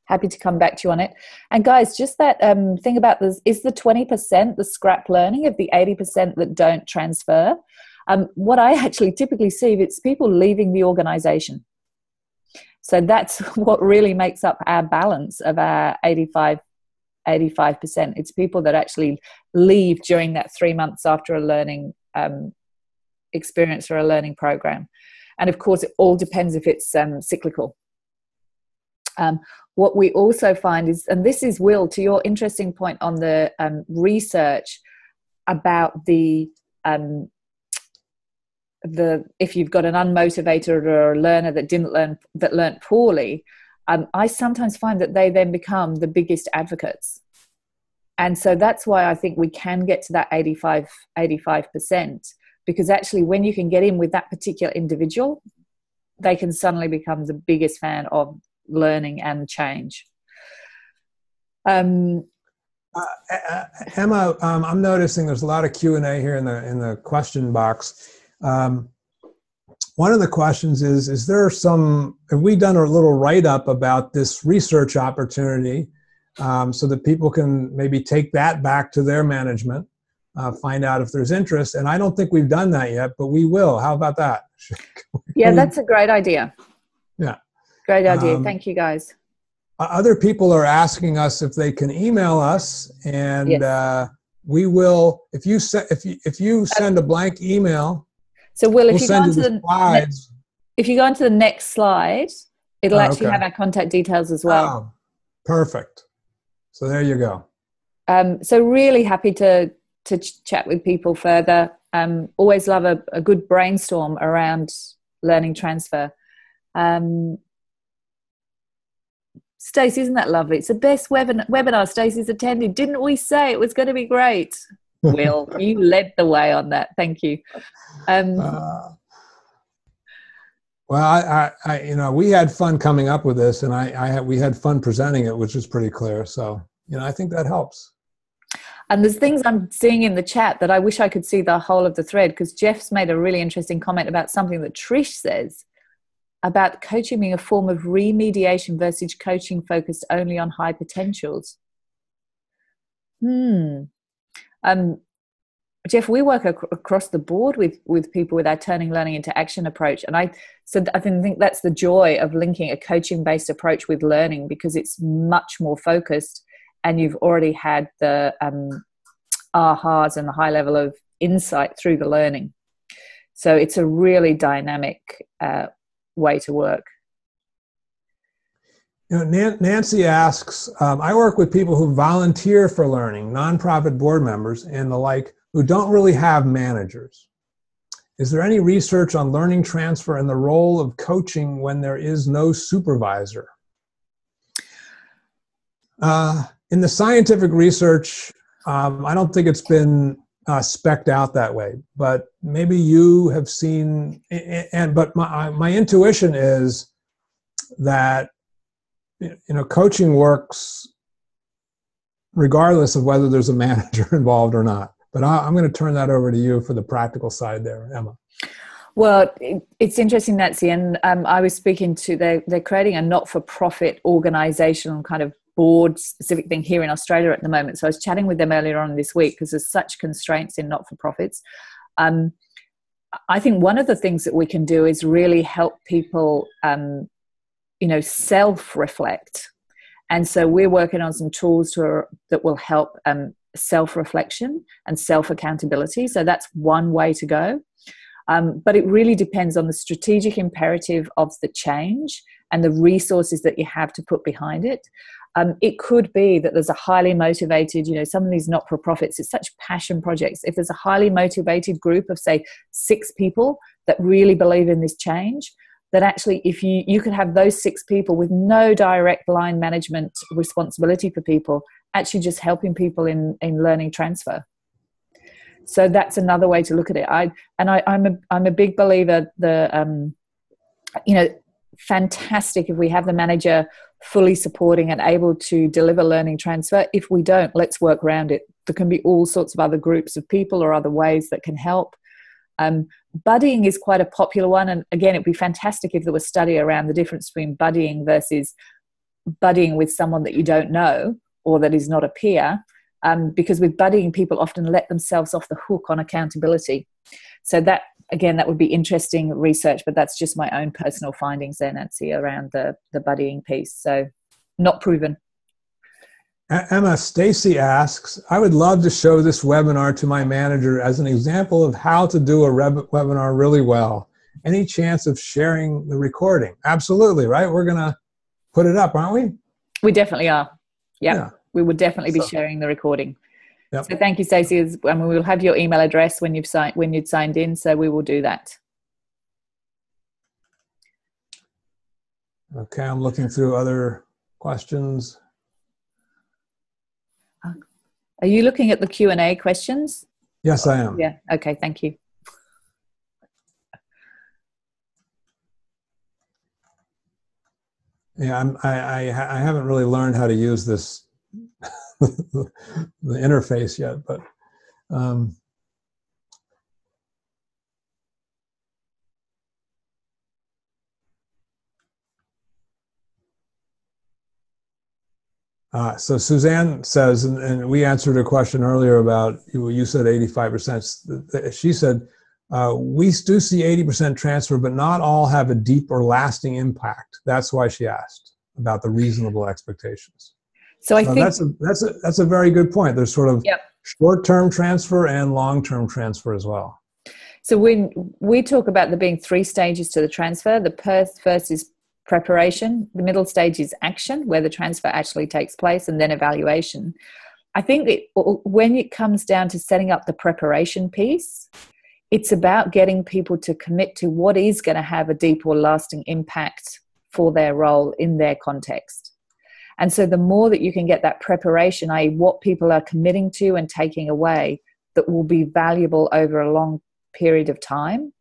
Happy to come back to you on it. And guys, just that thing about this, is the 20% the scrap learning of the 80% that don't transfer? What I actually typically see, it's people leaving the organization. So that's what really makes up our balance of our 85%. It's people that actually leave during that 3 months after a learning experience or a learning program. And of course, it all depends if it's cyclical. What we also find is, and this is, Will, to your interesting point on the research about the if you've got an unmotivated or a learner that learned poorly, I sometimes find that they then become the biggest advocates. And so that's why I think we can get to that 85%, because actually when you can get in with that particular individual, they can suddenly become the biggest fan of learning and change. Emma, I'm noticing there's a lot of Q&A here in the question box. One of the questions is there have we done a little write-up about this research opportunity so that people can maybe take that back to their management, find out if there's interest? And I don't think we've done that yet, but we will. How about that? Yeah, that's a great idea. Yeah. Great idea. Thank you, guys. Other people are asking us if they can email us, and yes. We will. If you send a blank email, so Will, if you go onto the next slide, it'll actually have our contact details as well. Oh, perfect. So there you go. So really happy to chat with people further. Always love a good brainstorm around learning transfer. Stacey, isn't that lovely? It's the best webinar Stacey's attended. Didn't we say it was going to be great? Will, you led the way on that. Thank you. Well, I we had fun coming up with this, and we had fun presenting it, which is pretty clear. So, I think that helps. And there's things I'm seeing in the chat that I wish I could see the whole of the thread, because Jeff's made a really interesting comment about something that Trish says. about coaching being a form of remediation versus coaching focused only on high potentials. Jeff, we work across the board with people with our turning learning into action approach. And I think that's the joy of linking a coaching-based approach with learning, because it's much more focused and you've already had the ahas and the high level of insight through the learning. So it's a really dynamic way to work. Nancy asks, I work with people who volunteer for learning, nonprofit board members and the like, who don't really have managers. Is there any research on learning transfer and the role of coaching when there is no supervisor? In the scientific research, I don't think it's been specced out that way, but maybe you have seen, but my intuition is that coaching works regardless of whether there's a manager involved or not. But I'm going to turn that over to you for the practical side there, Emma. Well, it's interesting, Nancy, and I was speaking to, they're creating a not-for-profit organizational kind of board-specific thing here in Australia at the moment. So I was chatting with them earlier on this week because there's such constraints in not-for-profits. I think one of the things that we can do is really help people, self-reflect. And so we're working on some tools that will help self-reflection and self-accountability. So that's one way to go. But it really depends on the strategic imperative of the change and the resources that you have to put behind it. It could be that there's a highly motivated, some of these not-for-profits, it's such passion projects. If there's a highly motivated group of, say, 6 people that really believe in this change, that actually if you could have those 6 people with no direct line management responsibility for people, actually just helping people in learning transfer. So that's another way to look at it. I'm a big believer, fantastic if we have the manager fully supporting and able to deliver learning transfer. If we don't, let's work around it. There can be all sorts of other groups of people or other ways that can help. Buddying is quite a popular one. And again, it'd be fantastic if there was a study around the difference between buddying versus buddying with someone that you don't know or that is not a peer. Because with buddying, people often let themselves off the hook on accountability. So that, again, that would be interesting research, but that's just my own personal findings there, Nancy, around the buddying piece. So not proven. Emma, Stacy asks, I would love to show this webinar to my manager as an example of how to do a webinar really well. Any chance of sharing the recording? Absolutely, right? We're going to put it up, aren't we? We definitely are. Yep. Yeah. We would definitely be sharing the recording. Yep. So thank you, Stacey. And we will have your email address when you'd signed in, so we will do that. Okay, I'm looking through other questions. Are you looking at the Q&A questions? Yes, I am. Yeah, okay, thank you. Yeah, I haven't really learned how to use this the interface yet, but so Suzanne says, and we answered a question earlier about, you said 85%. She said, we do see 80% transfer, but not all have a deep or lasting impact. That's why she asked about the reasonable expectations. So I think that's a very good point. There's sort of short-term transfer and long-term transfer as well. So when we talk about there being 3 stages to the transfer, the first is preparation, the middle stage is action, where the transfer actually takes place, and then evaluation. I think that when it comes down to setting up the preparation piece, it's about getting people to commit to what is going to have a deep or lasting impact for their role in their context. And so the more that you can get that preparation, i.e. what people are committing to and taking away that will be valuable over a long period of time,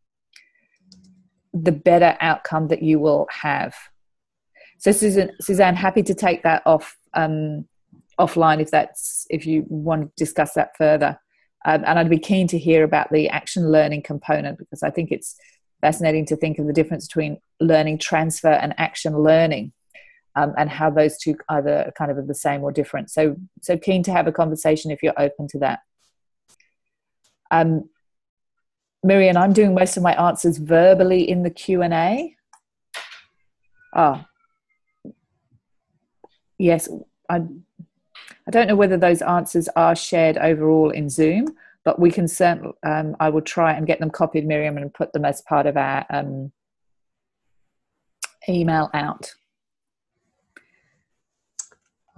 the better outcome that you will have. So Suzanne, happy to take that offline if you want to discuss that further. And I'd be keen to hear about the action learning component, because I think it's fascinating to think of the difference between learning transfer and action learning, and how those two either kind of are the same or different. So keen to have a conversation if you're open to that. Miriam, I'm doing most of my answers verbally in the Q&A. Oh, yes. I don't know whether those answers are shared overall in Zoom, but we can certainly, I will try and get them copied, Miriam, and put them as part of our email out.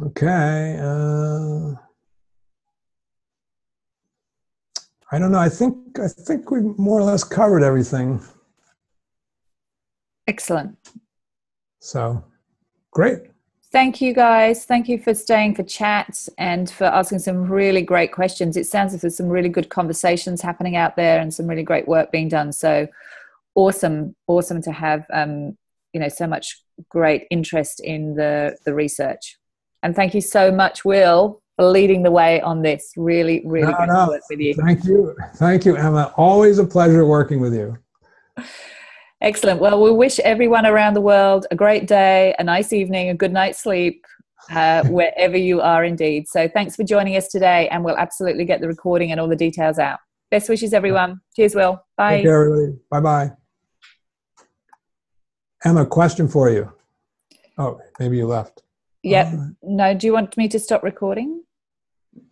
Okay. I don't know. I think we more or less covered everything. Excellent. So, great. Thank you, guys. Thank you for staying for chat and for asking some really great questions. It sounds like there's some really good conversations happening out there and some really great work being done. So awesome to have so much great interest in the research. And thank you so much, Will, for leading the way on this. Really good to work with you. Thank you, Emma. Always a pleasure working with you. Excellent. Well, we wish everyone around the world a great day, a nice evening, a good night's sleep, wherever you are indeed. So thanks for joining us today, and we'll absolutely get the recording and all the details out. Best wishes, everyone. Cheers, Will. Bye. Take care, everybody. Bye-bye. Emma, question for you. Oh, maybe you left. Yep. No, do you want me to stop recording?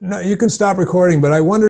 No, you can stop recording, but I wonder